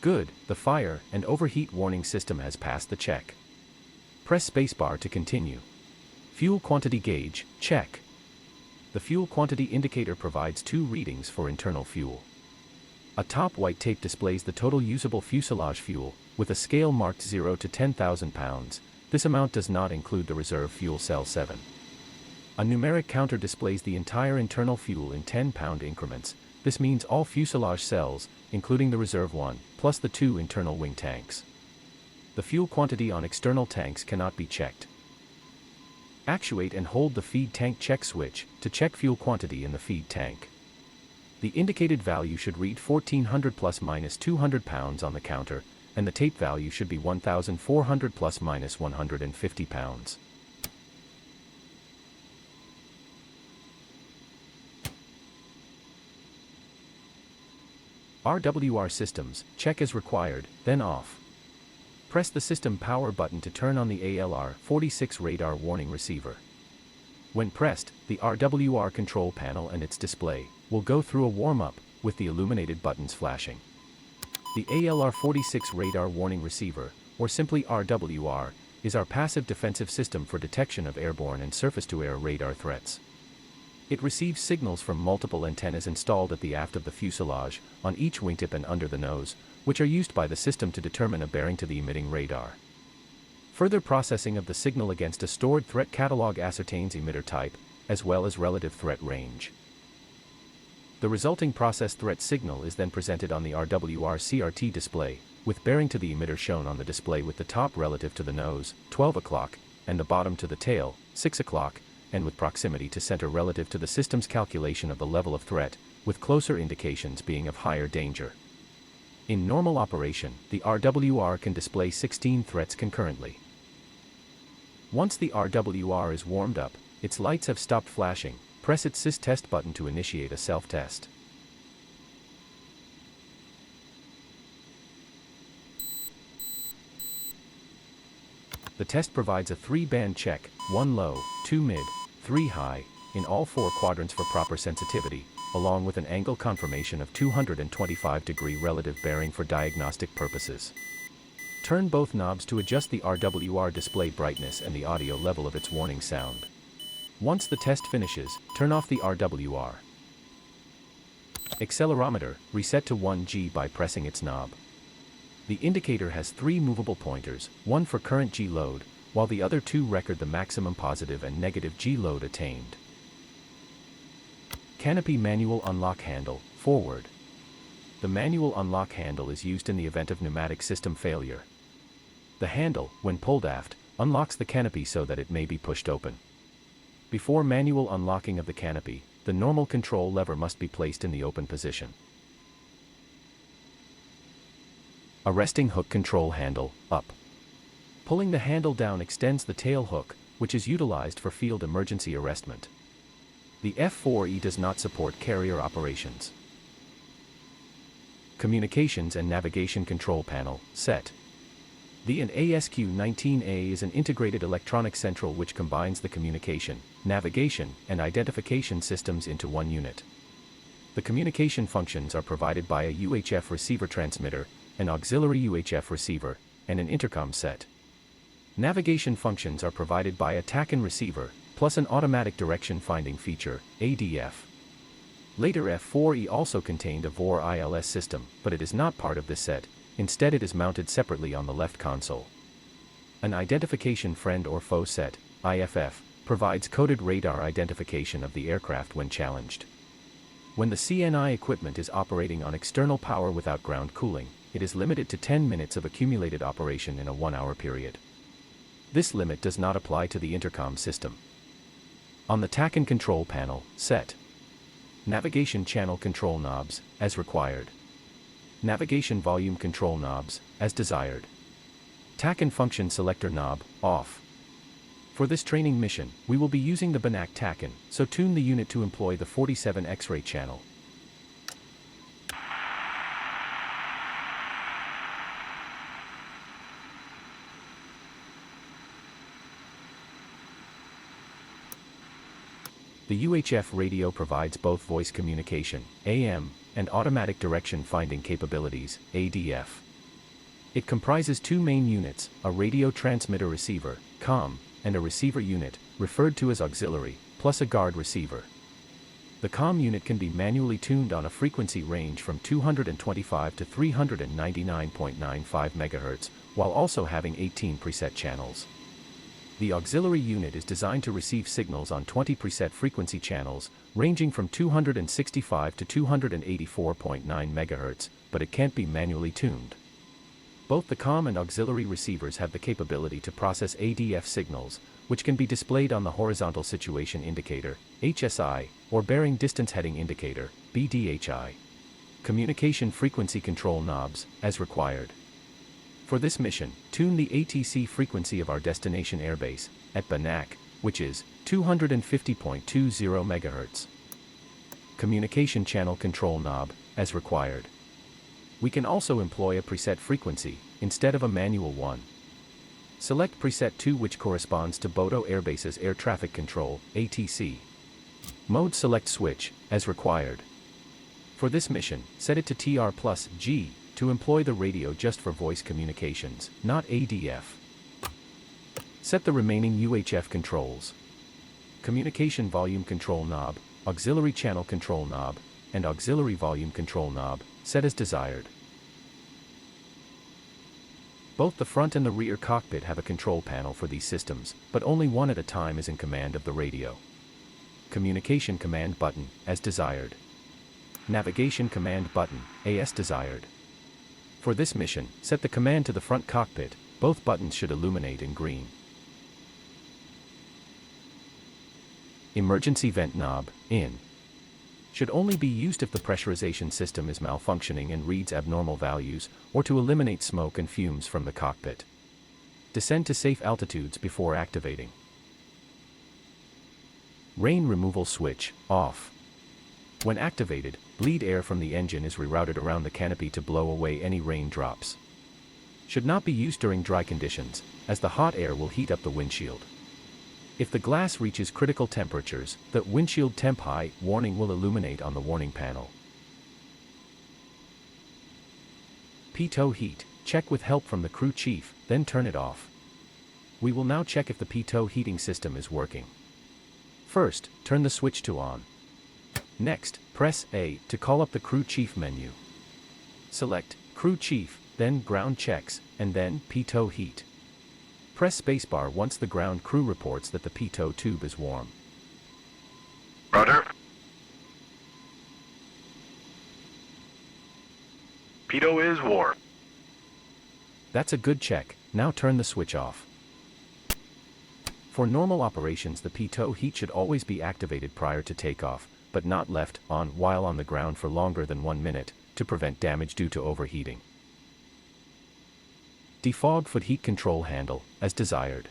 Good, the fire and overheat warning system has passed the check. Press spacebar to continue. Fuel quantity gauge, check. The fuel quantity indicator provides 2 readings for internal fuel. A top white tape displays the total usable fuselage fuel, with a scale marked 0 to 10,000 pounds. This amount does not include the reserve fuel cell 7. A numeric counter displays the entire internal fuel in 10-pound increments. This means all fuselage cells, including the reserve one, plus the 2 internal wing tanks. The fuel quantity on external tanks cannot be checked. Actuate and hold the feed tank check switch to check fuel quantity in the feed tank. The indicated value should read 1400 plus minus 200 pounds on the counter, and the tape value should be 1400 plus minus 150 pounds. RWR systems, check as required, then off. Press the system power button to turn on the ALR-46 radar warning receiver. When pressed, the RWR control panel and its display will go through a warm-up, with the illuminated buttons flashing. The ALR-46 radar warning receiver, or simply RWR, is our passive defensive system for detection of airborne and surface-to-air radar threats. It receives signals from multiple antennas installed at the aft of the fuselage, on each wingtip and under the nose, which are used by the system to determine a bearing to the emitting radar. Further processing of the signal against a stored threat catalog ascertains emitter type, as well as relative threat range. The resulting processed threat signal is then presented on the RWR CRT display, with bearing to the emitter shown on the display with the top relative to the nose, 12 o'clock, and the bottom to the tail, 6 o'clock, and with proximity to center relative to the system's calculation of the level of threat, with closer indications being of higher danger. In normal operation, the RWR can display 16 threats concurrently. Once the RWR is warmed up, its lights have stopped flashing. Press its sys test button to initiate a self-test. The test provides a 3-band check, 1 low, 2 mid, 3 high, in all 4 quadrants for proper sensitivity, along with an angle confirmation of 225-degree relative bearing for diagnostic purposes. Turn both knobs to adjust the RWR display brightness and the audio level of its warning sound. Once the test finishes, turn off the RWR. Accelerometer, reset to 1G by pressing its knob. The indicator has 3 movable pointers, one for current G load, while the other 2 record the maximum positive and negative G load attained. Canopy manual unlock handle, forward. The manual unlock handle is used in the event of pneumatic system failure. The handle, when pulled aft, unlocks the canopy so that it may be pushed open. Before manual unlocking of the canopy, the normal control lever must be placed in the open position. Arresting hook control handle, up. Pulling the handle down extends the tail hook, which is utilized for field emergency arrestment. The F-4E does not support carrier operations. Communications and Navigation Control Panel, set. The ASQ-19A is an integrated electronic central which combines the communication, navigation, and identification systems into one unit. The communication functions are provided by a UHF receiver transmitter, an auxiliary UHF receiver, and an intercom set. Navigation functions are provided by a TACAN receiver, plus an automatic direction finding feature, ADF. Later F-4E also contained a VOR ILS system, but it is not part of this set. Instead it is mounted separately on the left console. An Identification Friend or Foe set, IFF, provides coded radar identification of the aircraft when challenged. When the CNI equipment is operating on external power without ground cooling, it is limited to 10 minutes of accumulated operation in a 1-hour period. This limit does not apply to the intercom system. On the TACAN control panel, set navigation channel control knobs, as required. Navigation volume control knobs, as desired. TACAN function selector knob, off. For this training mission, we will be using the BANAC TACAN, so tune the unit to employ the 47 X-ray channel. The UHF radio provides both voice communication, AM, and automatic direction finding capabilities, ADF. It comprises two main units, a radio transmitter receiver, COM, and a receiver unit, referred to as auxiliary, plus a guard receiver. The COM unit can be manually tuned on a frequency range from 225 to 399.95 MHz, while also having 18 preset channels. The auxiliary unit is designed to receive signals on 20 preset frequency channels, ranging from 265 to 284.9 MHz, but it can't be manually tuned. Both the COM and auxiliary receivers have the capability to process ADF signals, which can be displayed on the horizontal situation indicator, HSI, or bearing distance heading indicator, BDHI. Communication frequency control knobs, as required. For this mission, tune the ATC frequency of our destination airbase, at BANAC, which is 250.20 MHz. Communication channel control knob, as required. We can also employ a preset frequency, instead of a manual one. Select preset 2, which corresponds to Bodo Airbase's air traffic control, ATC. Mode select switch, as required. For this mission, set it to TR plus G, to employ the radio just for voice communications, not ADF. Set the remaining UHF controls. Communication volume control knob, auxiliary channel control knob, and auxiliary volume control knob, set as desired. Both the front and the rear cockpit have a control panel for these systems, but only one at a time is in command of the radio. Communication command button, as desired. Navigation command button, as desired. For this mission, set the command to the front cockpit. Both buttons should illuminate in green. Emergency vent knob, in. Should only be used if the pressurization system is malfunctioning and reads abnormal values, or to eliminate smoke and fumes from the cockpit. Descend to safe altitudes before activating. Rain removal switch, off. When activated, bleed air from the engine is rerouted around the canopy to blow away any raindrops. Should not be used during dry conditions, as the hot air will heat up the windshield. If the glass reaches critical temperatures, the windshield temp high warning will illuminate on the warning panel. Pitot heat, check with help from the crew chief, then turn it off. We will now check if the pitot heating system is working. First, turn the switch to on. Next, press A to call up the crew chief menu. Select crew chief, then ground checks, and then pitot heat. Press spacebar once the ground crew reports that the pitot tube is warm. Roger. Pitot is warm. That's a good check. Now turn the switch off. For normal operations, the pitot heat should always be activated prior to takeoff, but not left on while on the ground for longer than 1 minute, to prevent damage due to overheating. Defog foot heat control handle, as desired.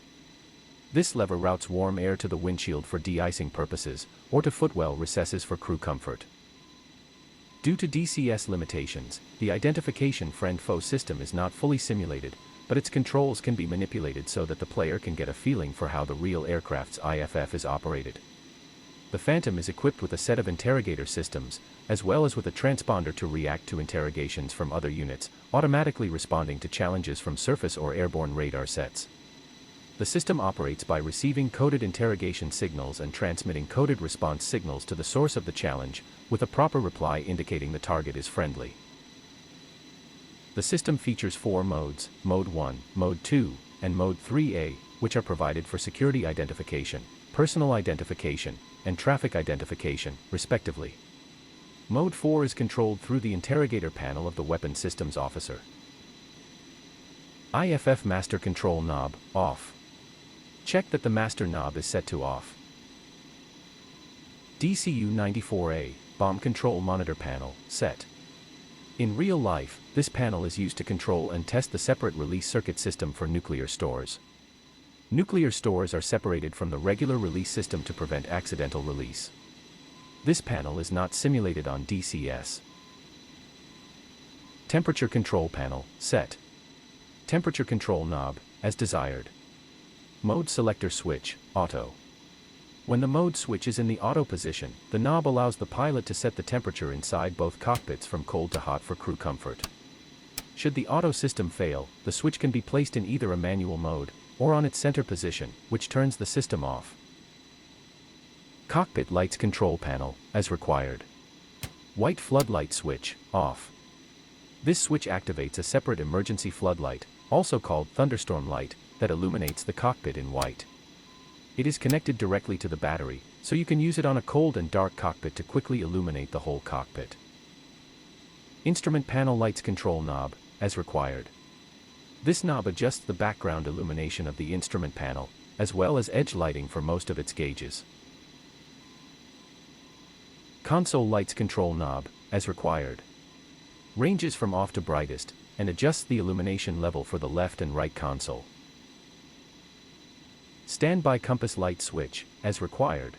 This lever routes warm air to the windshield for de-icing purposes, or to footwell recesses for crew comfort. Due to DCS limitations, the identification friend-foe system is not fully simulated, but its controls can be manipulated so that the player can get a feeling for how the real aircraft's IFF is operated. The Phantom is equipped with a set of interrogator systems, as well as with a transponder to react to interrogations from other units, automatically responding to challenges from surface or airborne radar sets. The system operates by receiving coded interrogation signals and transmitting coded response signals to the source of the challenge, with a proper reply indicating the target is friendly. The system features 4 modes, Mode 1, Mode 2, and Mode 3A, which are provided for security identification, personal identification, and traffic identification, respectively. Mode 4 is controlled through the interrogator panel of the Weapon Systems Officer. IFF Master Control Knob, off. Check that the master knob is set to off. DCU-94A, Bomb Control Monitor Panel, set. In real life, this panel is used to control and test the separate release circuit system for nuclear stores. Nuclear stores are separated from the regular release system to prevent accidental release. This panel is not simulated on DCS. Temperature Control Panel, set. Temperature Control Knob, as desired. Mode Selector Switch, auto. When the mode switch is in the auto position, the knob allows the pilot to set the temperature inside both cockpits from cold to hot for crew comfort. Should the auto system fail, the switch can be placed in either a manual mode, or on its center position, which turns the system off. Cockpit Lights Control Panel, as required. White floodlight switch, off. This switch activates a separate emergency floodlight, also called thunderstorm light, that illuminates the cockpit in white. It is connected directly to the battery, so you can use it on a cold and dark cockpit to quickly illuminate the whole cockpit. Instrument Panel Lights Control Knob, as required. This knob adjusts the background illumination of the instrument panel, as well as edge lighting for most of its gauges. Console Lights Control Knob, as required. Ranges from off to brightest, and adjusts the illumination level for the left and right console. Standby Compass Light Switch, as required.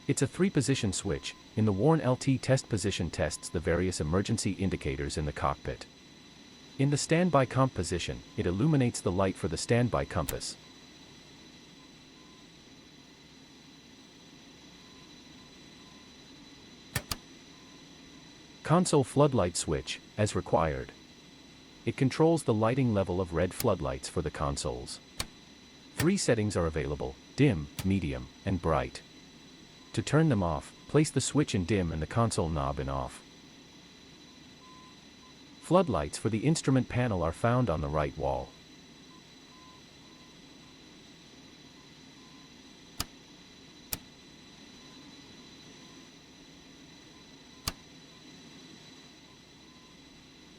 It's a 3-position switch. In the Warn LT test position tests the various emergency indicators in the cockpit. In the standby comp position, it illuminates the light for the standby compass. Console Floodlight Switch, as required. It controls the lighting level of red floodlights for the consoles. 3 settings are available: dim, medium, and bright. To turn them off, place the switch in dim and the console knob in off. Floodlights for the instrument panel are found on the right wall.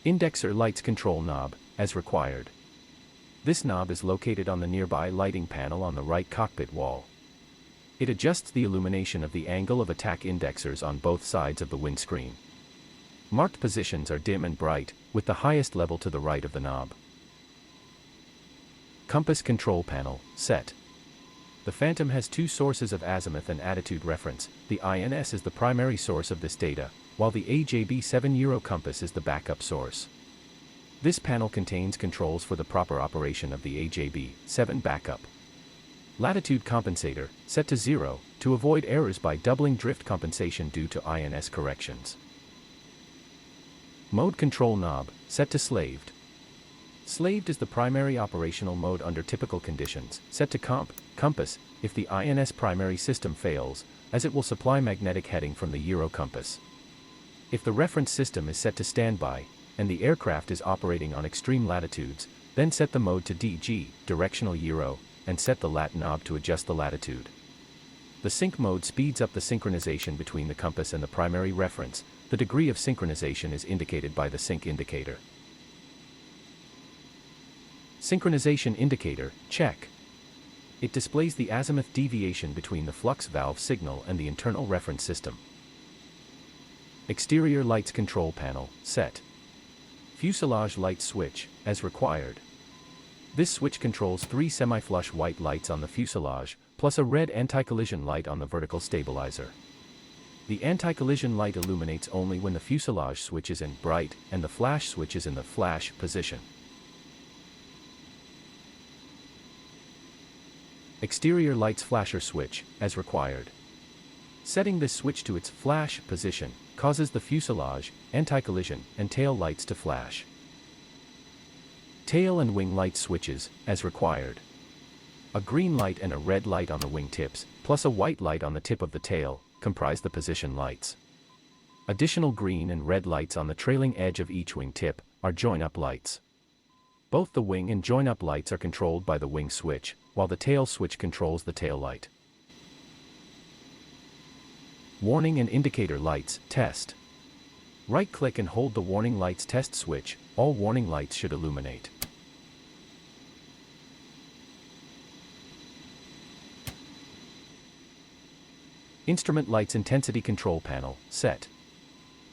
Indexer Lights Control Knob, as required. This knob is located on the nearby lighting panel on the right cockpit wall. It adjusts the illumination of the angle of attack indexers on both sides of the windscreen. Marked positions are dim and bright, with the highest level to the right of the knob. Compass Control Panel, set. The Phantom has 2 sources of azimuth and attitude reference. The INS is the primary source of this data, while the AJB7 Euro compass is the backup source. This panel contains controls for the proper operation of the AJB7 backup. Latitude compensator, set to 0, to avoid errors by doubling drift compensation due to INS corrections. Mode Control Knob, set to Slaved. Slaved is the primary operational mode under typical conditions, set to compass, if the INS primary system fails, as it will supply magnetic heading from the Euro compass. If the reference system is set to standby, and the aircraft is operating on extreme latitudes, then set the mode to DG, directional Euro, and set the lat knob to adjust the latitude. The sync mode speeds up the synchronization between the compass and the primary reference. The degree of synchronization is indicated by the sync indicator. Synchronization indicator, check. It displays the azimuth deviation between the flux valve signal and the internal reference system. Exterior Lights Control Panel, set. Fuselage Light Switch, as required. This switch controls 3 semi-flush white lights on the fuselage, plus a red anti-collision light on the vertical stabilizer. The anti-collision light illuminates only when the fuselage switch is in bright, and the flash switch is in the flash position. Exterior Lights Flasher Switch, as required. Setting this switch to its flash position causes the fuselage, anti-collision, and tail lights to flash. Tail and wing light switches, as required. A green light and a red light on the wing tips, plus a white light on the tip of the tail, comprise the position lights. Additional green and red lights on the trailing edge of each wing tip are join-up lights. Both the wing and join-up lights are controlled by the wing switch, while the tail switch controls the tail light. Warning and indicator lights, test. Right-click and hold the warning lights test switch. All warning lights should illuminate. Instrument lights intensity control panel, set.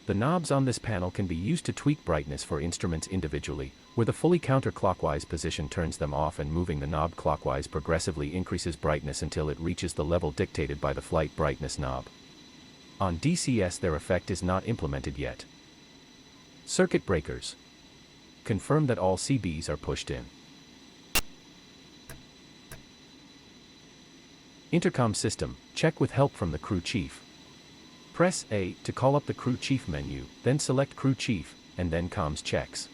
The knobs on this panel can be used to tweak brightness for instruments individually, where the fully counterclockwise position turns them off and moving the knob clockwise progressively increases brightness until it reaches the level dictated by the flight brightness knob. On DCS their effect is not implemented yet. Circuit breakers. Confirm that all CBs are pushed in. Intercom system, check with help from the crew chief. Press A to call up the crew chief menu, then select crew chief, and then comms checks.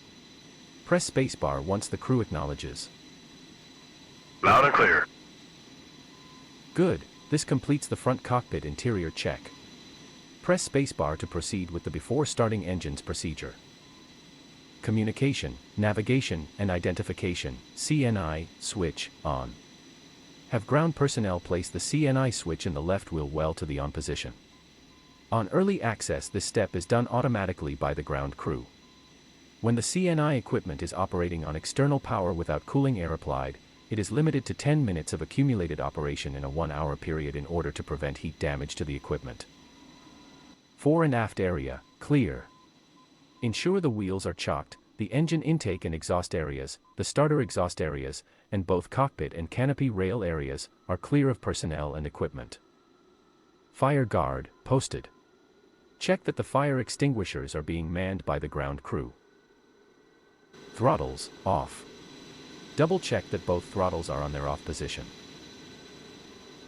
Press spacebar once the crew acknowledges. Loud and clear. Good, this completes the front cockpit interior check. Press spacebar to proceed with the before starting engines procedure. Communication, navigation, and identification, CNI, switch, on. Have ground personnel place the CNI switch in the left wheel well to the on position. On early access this step is done automatically by the ground crew. When the CNI equipment is operating on external power without cooling air applied, it is limited to 10 minutes of accumulated operation in a 1-hour period in order to prevent heat damage to the equipment. Fore and aft area, clear. Ensure the wheels are chocked, the engine intake and exhaust areas, the starter exhaust areas, and both cockpit and canopy rail areas are clear of personnel and equipment. Fire guard, posted. Check that the fire extinguishers are being manned by the ground crew. Throttles, off. Double check that both throttles are on their off position.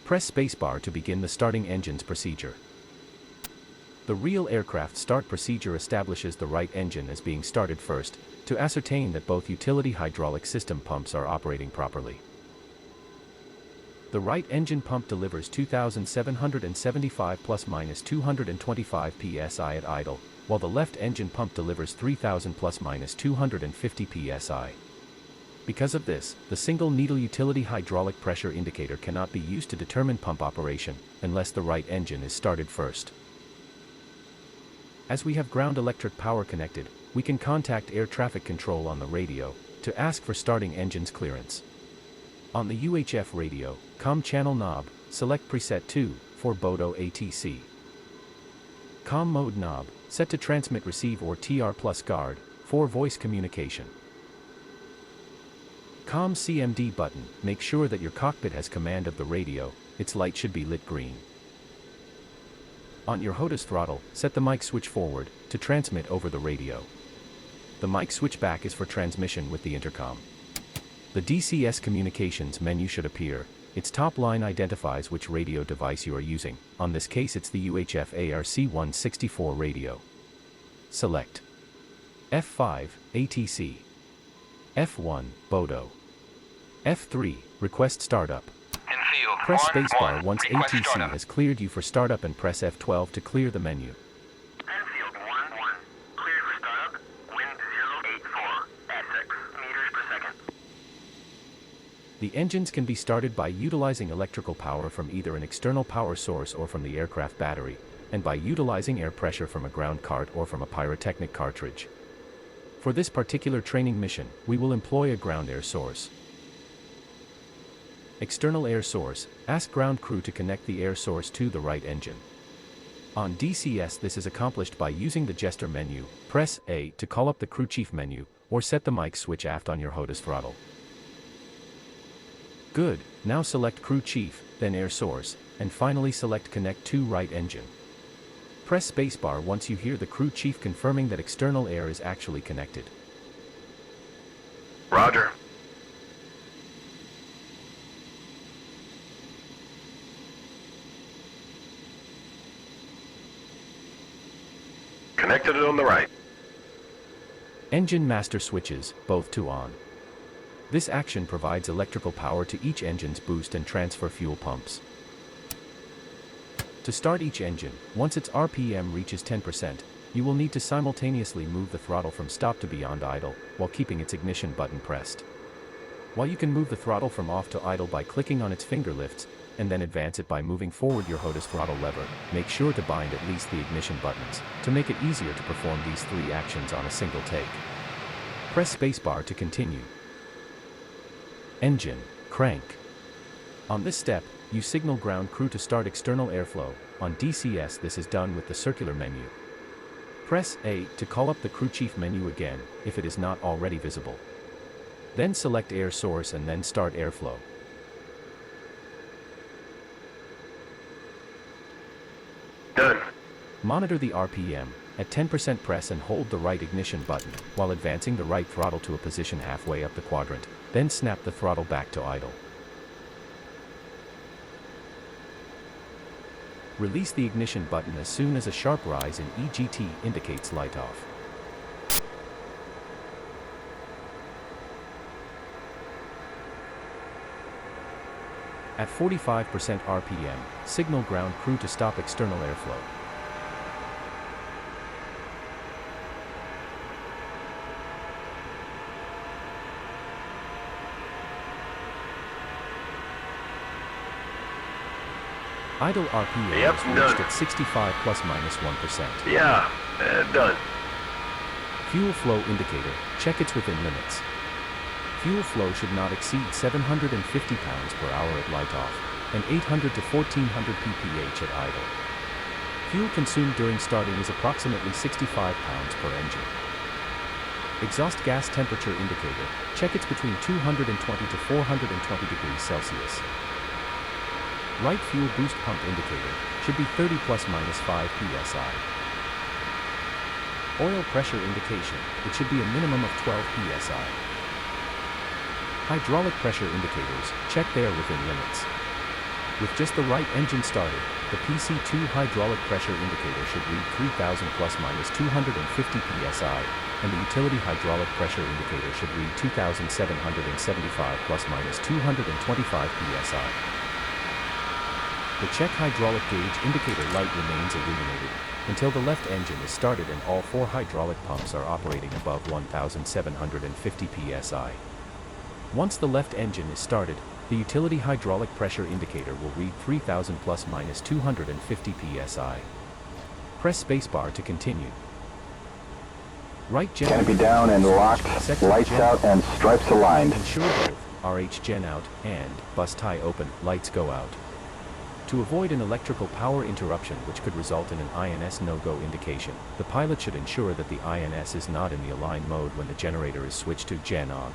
Press spacebar to begin the starting engines procedure. The real aircraft start procedure establishes the right engine as being started first, to ascertain that both utility hydraulic system pumps are operating properly. The right engine pump delivers 2,775 plus minus 225 psi at idle, while the left engine pump delivers 3,000 plus minus 250 psi. Because of this, the single needle utility hydraulic pressure indicator cannot be used to determine pump operation, unless the right engine is started first. As we have ground electric power connected, we can contact air traffic control on the radio, to ask for starting engines clearance. On the UHF radio, COM channel knob, select preset 2, for Bodo ATC. COM mode knob, set to transmit receive or TR plus guard, for voice communication. COM CMD button, make sure that your cockpit has command of the radio, its light should be lit green. On your HOTAS throttle, set the mic switch forward, to transmit over the radio. The mic switch back is for transmission with the intercom. The DCS communications menu should appear. Its top line identifies which radio device you are using. On this case it's the UHF ARC-164 radio. Select F5, ATC. F1, Bodo. F3, request startup. Press spacebar once ATC has cleared you for startup and press F12 to clear the menu. The engines can be started by utilizing electrical power from either an external power source or from the aircraft battery, and by utilizing air pressure from a ground cart or from a pyrotechnic cartridge. For this particular training mission, we will employ a ground air source. External air source, ask ground crew to connect the air source to the right engine. On DCS this is accomplished by using the gesture menu, press A to call up the crew chief menu, or set the mic switch aft on your HOTAS throttle. Good, now select crew chief, then air source, and finally select connect to right engine. Press spacebar once you hear the crew chief confirming that external air is actually connected. Roger. Connected it on the right. Engine master switches, both to on. This action provides electrical power to each engine's boost and transfer fuel pumps. To start each engine, once its RPM reaches 10%, you will need to simultaneously move the throttle from stop to beyond idle, while keeping its ignition button pressed. While you can move the throttle from off to idle by clicking on its finger lifts, and then advance it by moving forward your HOTAS throttle lever. Make sure to bind at least the ignition buttons, to make it easier to perform these 3 actions on a single take. Press spacebar to continue. Engine, crank. On this step, you signal ground crew to start external airflow. On DCS this is done with the circular menu. Press A to call up the crew chief menu again, if it is not already visible. Then select air source and then start airflow. Done. Monitor the RPM. At 10% press and hold the right ignition button, while advancing the right throttle to a position halfway up the quadrant, then snap the throttle back to idle. Release the ignition button as soon as a sharp rise in EGT indicates light off. At 45% RPM, signal ground crew to stop external airflow. Idle RPM Yep, is reached at 65 ± 1%. Yeah, done. Fuel flow indicator, check it's within limits. Fuel flow should not exceed 750 pounds per hour at light off, and 800 to 1400 pph at idle. Fuel consumed during starting is approximately 65 pounds per engine. Exhaust gas temperature indicator, check it's between 220 to 420 degrees Celsius. Right fuel boost pump indicator should be 30 ± 5 psi. Oil pressure indication, it should be a minimum of 12 psi. Hydraulic pressure indicators, check they are within limits. With just the right engine started, the PC2 hydraulic pressure indicator should read 3000 ± 250 psi, and the utility hydraulic pressure indicator should read 2775 ± 225 psi. The check hydraulic gauge indicator light remains illuminated until the left engine is started and all 4 hydraulic pumps are operating above 1750 psi. Once the left engine is started, the utility hydraulic pressure indicator will read 3000 ± 250 psi. Press spacebar to continue. Right gen Canopy down and locked, lights out and stripes aligned. Ensure both RH gen out and bus tie open, lights go out. To avoid an electrical power interruption which could result in an INS no-go indication, the pilot should ensure that the INS is not in the align mode when the generator is switched to gen on.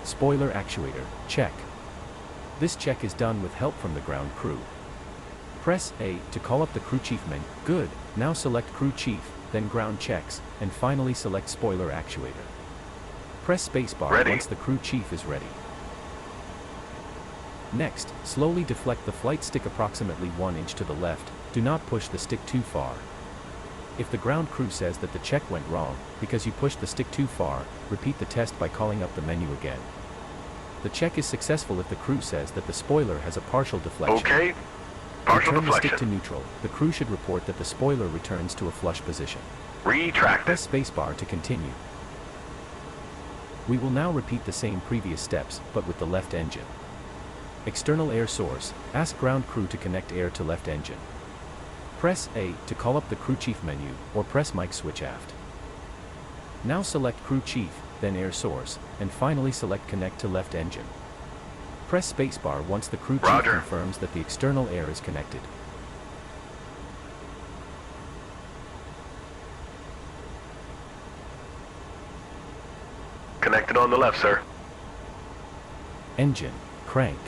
Spoiler actuator, check. This check is done with help from the ground crew. Press A to call up the crew chief menu. Good, now select crew chief, then ground checks, and finally select spoiler actuator. Press spacebar once the crew chief is ready. Next, slowly deflect the flight stick approximately 1 inch to the left, do not push the stick too far. If the ground crew says that the check went wrong, because you pushed the stick too far, repeat the test by calling up the menu again. The check is successful if the crew says that the spoiler has a partial deflection. Okay, partial Return the deflection. stick to neutral, the crew should report that the spoiler returns to a flush position. Retract it. Press spacebar to continue. We will now repeat the same previous steps, but with the left engine. External air source, ask ground crew to connect air to left engine. Press A to call up the crew chief menu, or press mic switch aft. Now select crew chief, then air source, and finally select connect to left engine. Press spacebar once the crew chief confirms that the external air is connected. Connected on the left, sir. Engine, crank.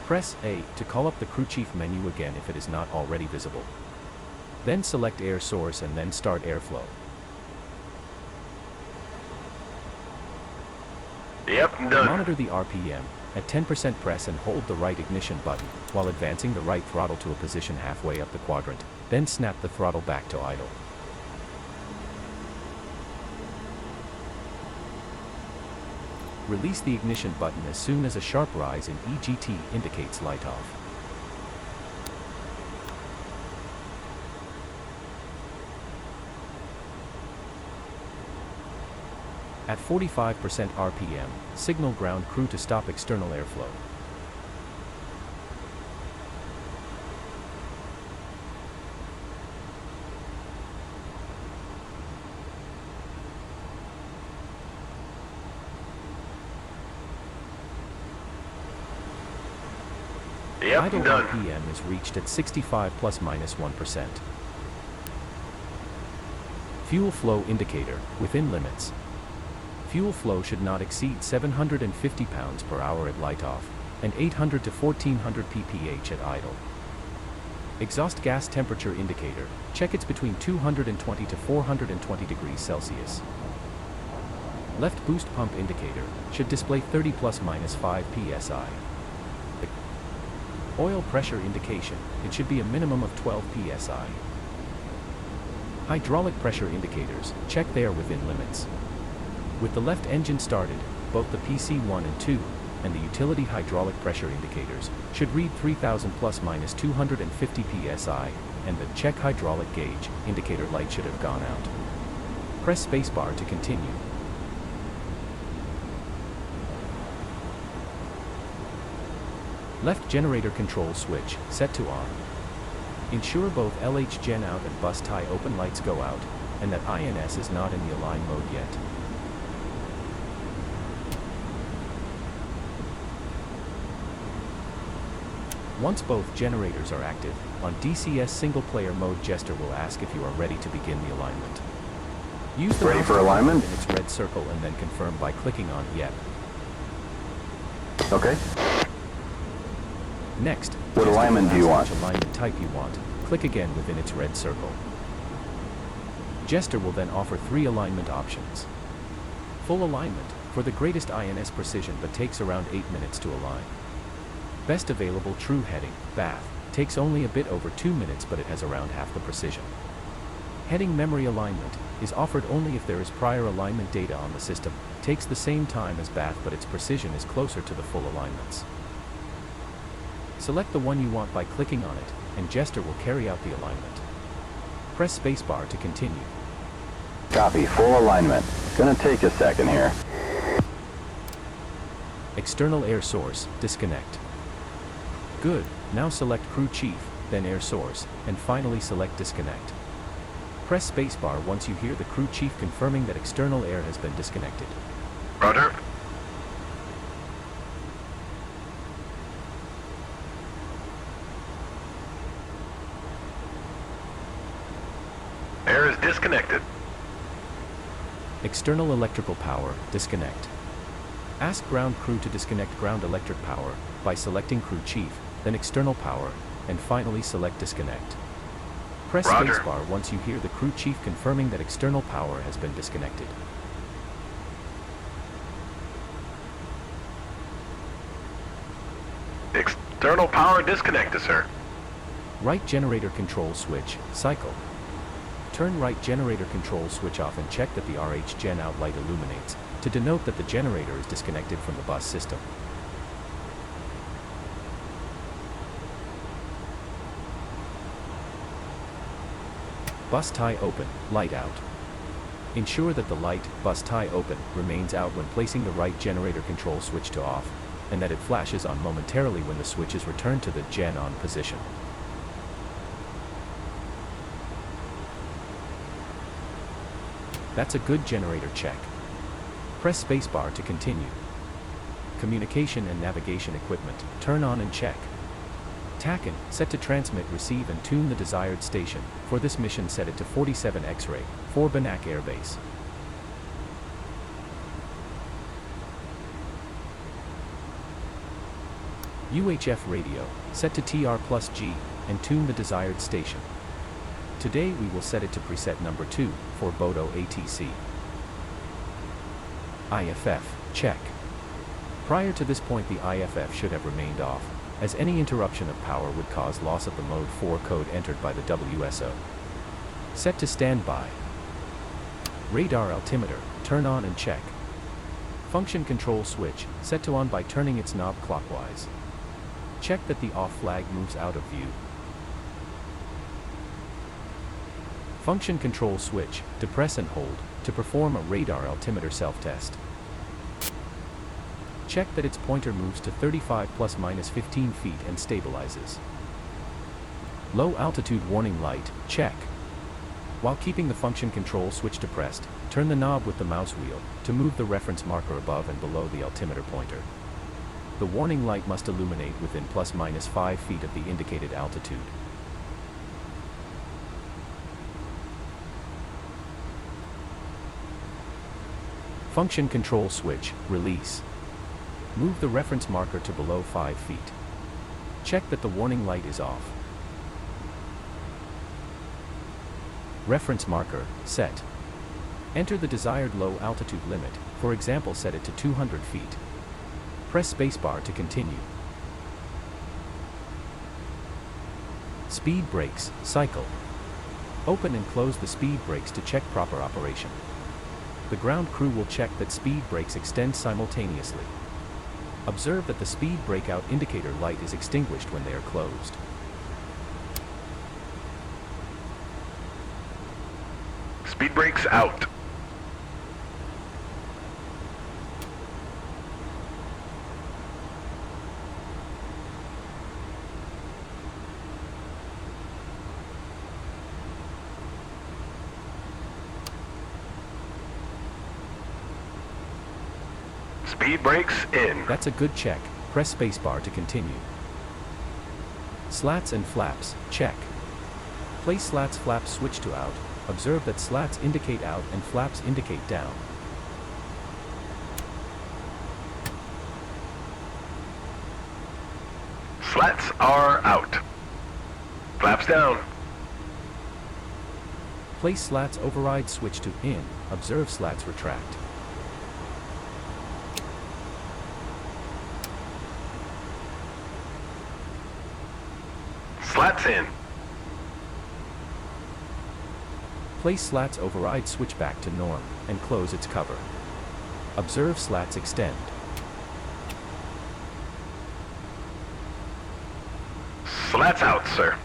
Press A to call up the crew chief menu again if it is not already visible. Then select air source and then start airflow. Yep, done. Monitor the RPM. At 10% press and hold the right ignition button, while advancing the right throttle to a position halfway up the quadrant, then snap the throttle back to idle. Release the ignition button as soon as a sharp rise in EGT indicates light off. At 45% RPM, signal ground crew to stop external airflow. Yep, Idle done. RPM is reached at 65 plus minus 1%. Fuel flow indicator, within limits. Fuel flow should not exceed 750 pounds per hour at light off, and 800 to 1400 pph at idle. Exhaust gas temperature indicator, check it's between 220 to 420 degrees Celsius. Left boost pump indicator, should display 30 plus minus 5 psi. Oil pressure indication, it should be a minimum of 12 psi. Hydraulic pressure indicators, check they are within limits. With the left engine started, both the PC1 and 2, and the utility hydraulic pressure indicators, should read 3000 plus minus 250 psi, and the check hydraulic gauge indicator light should have gone out. Press spacebar to continue. Left generator control switch, set to on. Ensure both LH gen out and bus tie open lights go out, and that INS is not in the align mode yet. Once both generators are active, on DCS single player mode Jester will ask if you are ready to begin the alignment. Use the Ready for alignment? in its red circle and then confirm by clicking on Yep. Okay. Next, What Jester alignment will do you ask want? which alignment type you want. Click again within its red circle. Jester will then offer 3 alignment options. Full alignment, for the greatest INS precision but takes around 8 minutes to align. Best available true heading, Bath, takes only a bit over 2 minutes but it has around half the precision. Heading memory alignment, is offered only if there is prior alignment data on the system, takes the same time as Bath but its precision is closer to the full alignments. Select the one you want by clicking on it, and Jester will carry out the alignment. Press spacebar to continue. Copy, full alignment. Gonna take a second here. External air source, disconnect. Good, now select crew chief, then air source, and finally select disconnect. Press spacebar once you hear the crew chief confirming that external air has been disconnected. Roger. Air is disconnected. External electrical power, disconnect. Ask ground crew to disconnect ground electric power, by selecting crew chief, then external power, and finally select disconnect. Press Roger. spacebar once you hear the crew chief confirming that external power has been disconnected. External power disconnected, sir. Right generator control switch, cycle. Turn right generator control switch off and check that the RH gen out light illuminates, to denote that the generator is disconnected from the bus system. Bus tie open, light out. Ensure that the light, bus tie open, remains out when placing the right generator control switch to off, and that it flashes on momentarily when the switch is returned to the gen on position. That's a good generator check. Press spacebar to continue. Communication and navigation equipment, turn on and check. TACAN, set to transmit, receive and tune the desired station. For this mission set it to 47 X-ray, 4 Banak Air Base. UHF radio, set to TR plus G, and tune the desired station. Today we will set it to preset number 2, for Bodo ATC. IFF, check. Prior to this point the IFF should have remained off, as any interruption of power would cause loss of the Mode 4 code entered by the WSO. Set to standby. Radar altimeter, turn on and check. Function control switch, set to on by turning its knob clockwise. Check that the off flag moves out of view. Function control switch, depress and hold, to perform a radar altimeter self-test. Check that its pointer moves to 35 ± 15 feet and stabilizes. Low altitude warning light, check. While keeping the function control switch depressed, turn the knob with the mouse wheel to move the reference marker above and below the altimeter pointer. The warning light must illuminate within ± 5 feet of the indicated altitude. Function control switch, release. Move the reference marker to below 5 feet. Check that the warning light is off. Reference marker, set. Enter the desired low altitude limit, for example set it to 200 feet. Press spacebar to continue. Speed brakes, cycle. Open and close the speed brakes to check proper operation. The ground crew will check that speed brakes extend simultaneously. Observe that the speed breakout indicator light is extinguished when they are closed. Speed brakes out. Speed brakes in. That's a good check. Press spacebar to continue. Slats and flaps, check. Place slats flaps switch to out. Observe that slats indicate out and flaps indicate down. Slats are out. Flaps down. Place slats override switch to in. Observe slats retract. Slats in. Place slats override switch back to norm, and close its cover. Observe slats extend. Slats out, sir.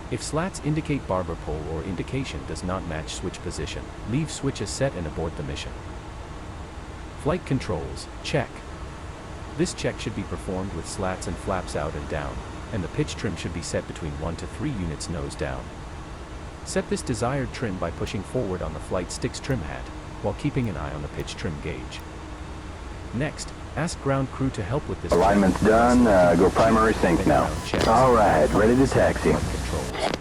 If slats indicate barber pole or indication does not match switch position, leave switch as set and abort the mission. Flight controls, check. This check should be performed with slats and flaps out and down, and the pitch trim should be set between 1 to 3 units nose down. Set this desired trim by pushing forward on the flight stick's trim hat, while keeping an eye on the pitch trim gauge. Next, ask ground crew to help with this. Alignment's done. Go primary sync now. All right, ready to taxi. Controls.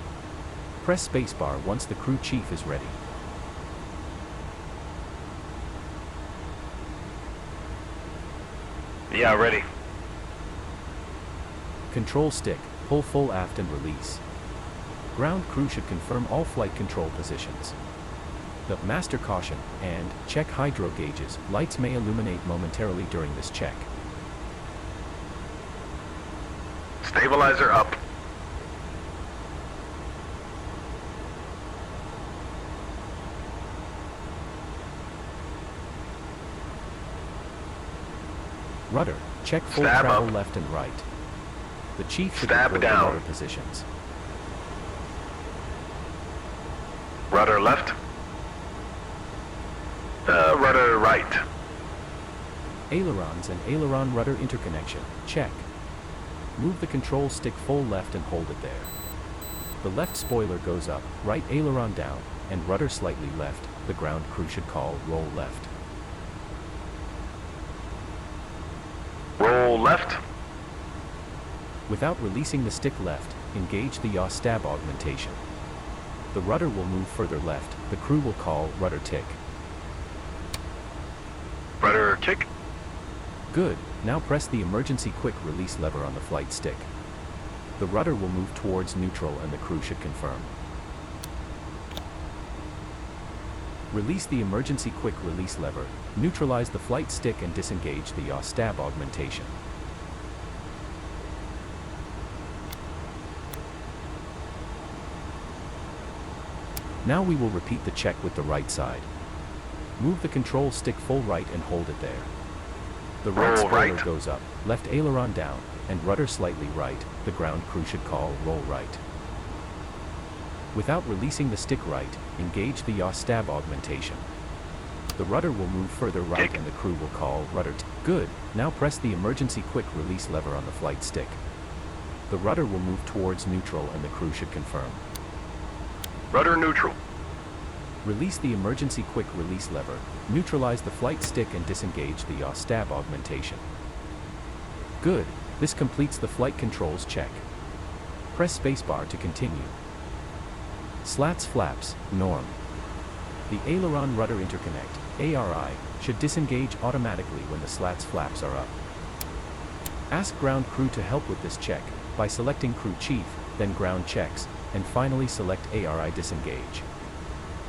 Press spacebar once the crew chief is ready. Yeah, ready. Control stick, pull full aft and release. Ground crew should confirm all flight control positions. The master caution and check hydro gauges. Lights may illuminate momentarily during this check. Stabilizer up. Rudder, check full Stab travel up. left and right. The chief should Stab report the down. rudder positions. Rudder left. Rudder right. Ailerons and aileron rudder interconnection, check. Move the control stick full left and hold it there. The left spoiler goes up, right aileron down, and rudder slightly left. The ground crew should call roll left. Roll left. Without releasing the stick left, engage the yaw stab augmentation. The rudder will move further left. The crew will call rudder tick. Rudder kick. Good. Now press the emergency quick release lever on the flight stick. The rudder will move towards neutral and the crew should confirm. Release the emergency quick release lever, neutralize the flight stick and disengage the yaw stab augmentation. Now we will repeat the check with the right side. Move the control stick full right and hold it there. The right Roll spoiler right. goes up, left aileron down, and rudder slightly right. The ground crew should call roll right. Without releasing the stick right, engage the yaw stab augmentation. The rudder will move further right Kick. and the crew will call rudder Good. Now press the emergency quick release lever on the flight stick. The rudder will move towards neutral and the crew should confirm. Rudder neutral. Release the emergency quick release lever, neutralize the flight stick and disengage the yaw stab augmentation. Good. This completes the flight controls check. Press spacebar to continue. Slats flaps, norm. The aileron rudder interconnect, ARI, should disengage automatically when the slats flaps are up. Ask ground crew to help with this check by selecting crew chief, then ground checks, and finally select ARI disengage.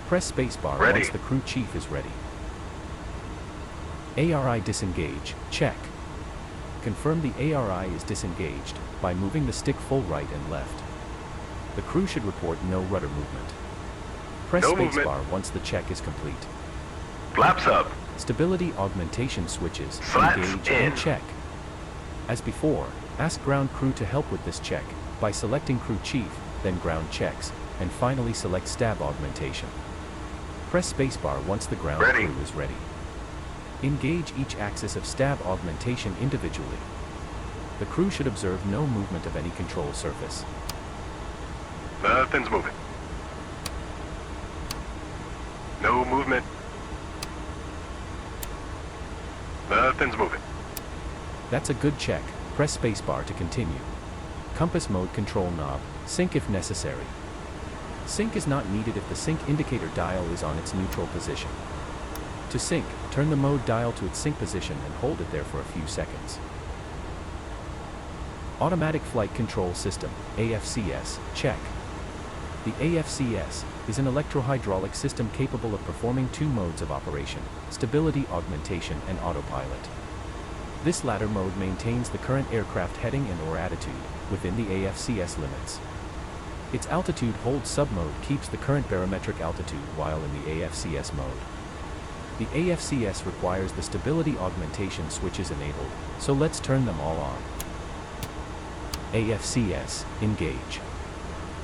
Press spacebar Ready. once the crew chief is ready. ARI disengage, check. Confirm the ARI is disengaged by moving the stick full right and left. The crew should report no rudder movement. Press No movement. spacebar once the check is complete. Flaps up. Stability augmentation switches, Slats engage in. and check. As before, ask ground crew to help with this check by selecting crew chief, then ground checks, and finally select stab augmentation. Press spacebar once the ground Ready. crew is ready. Engage each axis of stab augmentation individually. The crew should observe no movement of any control surface. Nothing's moving. No movement. Nothing's moving. That's a good check. Press spacebar to continue. Compass mode control knob, sync if necessary. Sync is not needed if the sync indicator dial is on its neutral position. To sync, turn the mode dial to its sync position and hold it there for a few seconds. Automatic Flight Control System, AFCS, check. The AFCS is an electrohydraulic system capable of performing two modes of operation, stability augmentation and autopilot. This latter mode maintains the current aircraft heading and/or attitude within the AFCS limits. Its altitude hold submode keeps the current barometric altitude while in the AFCS mode. The AFCS requires the stability augmentation switches enabled, so let's turn them all on. AFCS, engage.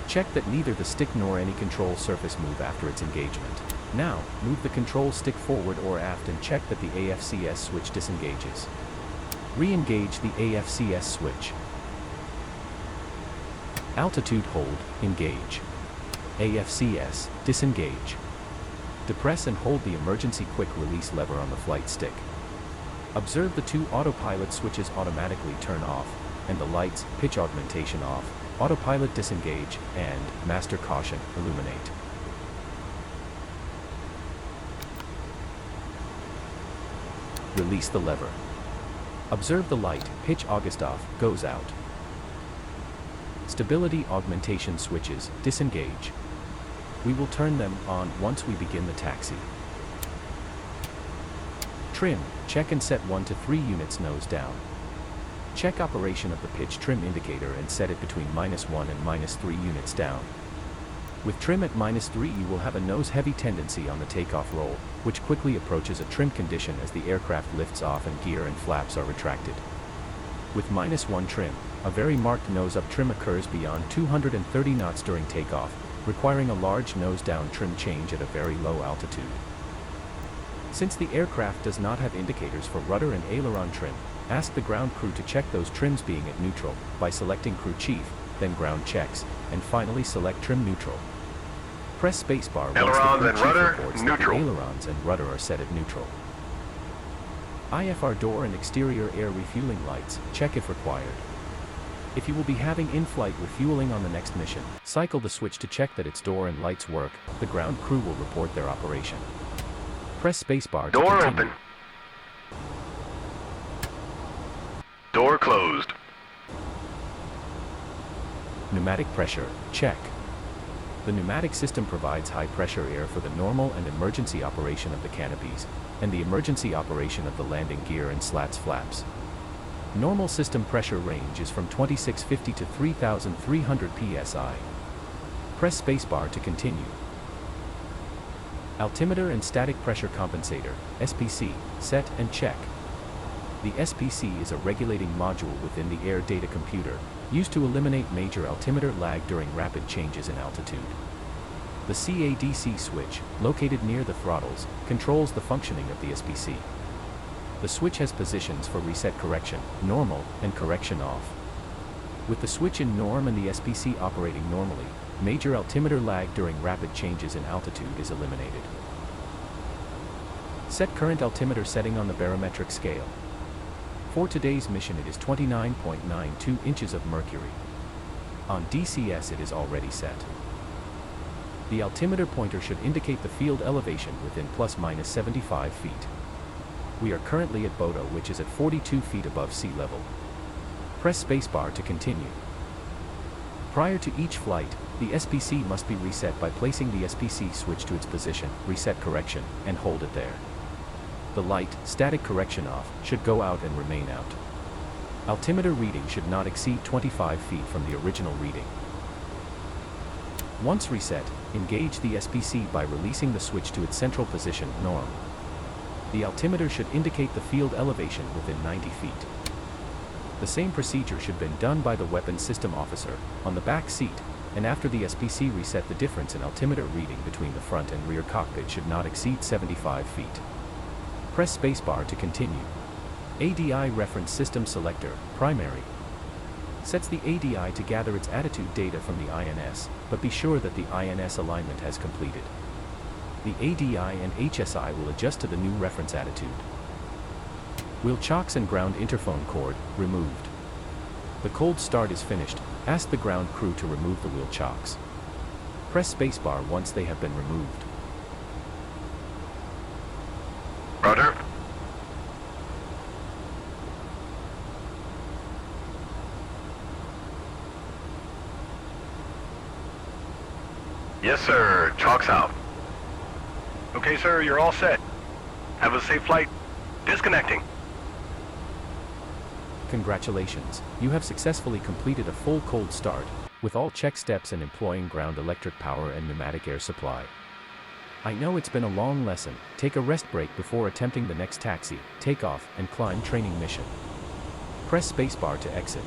Check that neither the stick nor any control surface move after its engagement. Now, move the control stick forward or aft and check that the AFCS switch disengages. Re-engage the AFCS switch. Altitude hold, engage. AFCS, disengage. Depress and hold the emergency quick release lever on the flight stick. Observe the two autopilot switches automatically turn off, and the lights, pitch augmentation off, autopilot disengage, and master caution, illuminate. Release the lever. Observe the light, pitch August off, goes out. Stability augmentation switches, disengage. We will turn them on once we begin the taxi. Trim, check and set 1 to 3 units nose down. Check operation of the pitch trim indicator and set it between -1 and -3 units down. With trim at -3 you will have a nose-heavy tendency on the takeoff roll, which quickly approaches a trim condition as the aircraft lifts off and gear and flaps are retracted. With -1 trim, a very marked nose-up trim occurs beyond 230 knots during takeoff, requiring a large nose-down trim change at a very low altitude. Since the aircraft does not have indicators for rudder and aileron trim, ask the ground crew to check those trims being at neutral by selecting crew chief, then ground checks, and finally select trim neutral. Press spacebar once the Ailerons crew and chief rudder, reports that neutral. the ailerons and rudder are set at neutral. IFR door and exterior air refueling lights, check if required. If you will be having in-flight refueling on the next mission, cycle the switch to check that its door and lights work. The ground crew will report their operation. Press spacebar to Door continue. open. Door closed. Pneumatic pressure, check. The pneumatic system provides high-pressure air for the normal and emergency operation of the canopies, and the emergency operation of the landing gear and slats flaps. Normal system pressure range is from 2650 to 3300 psi. Press spacebar to continue. Altimeter and static pressure compensator, SPC, set and check. The SPC is a regulating module within the air data computer, used to eliminate major altimeter lag during rapid changes in altitude. The CADC switch, located near the throttles, controls the functioning of the SPC. The switch has positions for reset correction, normal, and correction off. With the switch in norm and the SPC operating normally, major altimeter lag during rapid changes in altitude is eliminated. Set current altimeter setting on the barometric scale. For today's mission it is 29.92 inches of mercury. On DCS it is already set. The altimeter pointer should indicate the field elevation within ± 75 feet. We are currently at Bodo, which is at 42 feet above sea level. Press spacebar to continue. Prior to each flight, the SPC must be reset by placing the SPC switch to its position, reset correction, and hold it there. The light, static correction off, should go out and remain out. Altimeter reading should not exceed 25 feet from the original reading. Once reset, engage the SPC by releasing the switch to its central position, norm. The altimeter should indicate the field elevation within 90 feet. The same procedure should have been done by the weapons system officer, on the back seat, and after the SPC reset, the difference in altimeter reading between the front and rear cockpit should not exceed 75 feet. Press spacebar to continue. ADI reference system selector, primary. Sets the ADI to gather its attitude data from the INS, but be sure that the INS alignment has completed. The ADI and HSI will adjust to the new reference attitude. Wheel chocks and ground interphone cord, removed. The cold start is finished. Ask the ground crew to remove the wheel chocks. Press spacebar once they have been removed. Roger. Yes, sir. Chalk's out. Okay, sir, you're all set. Have a safe flight. Disconnecting. Congratulations, you have successfully completed a full cold start, with all check steps and employing ground electric power and pneumatic air supply. I know it's been a long lesson. Take a rest break before attempting the next taxi, takeoff, and climb training mission. Press spacebar to exit.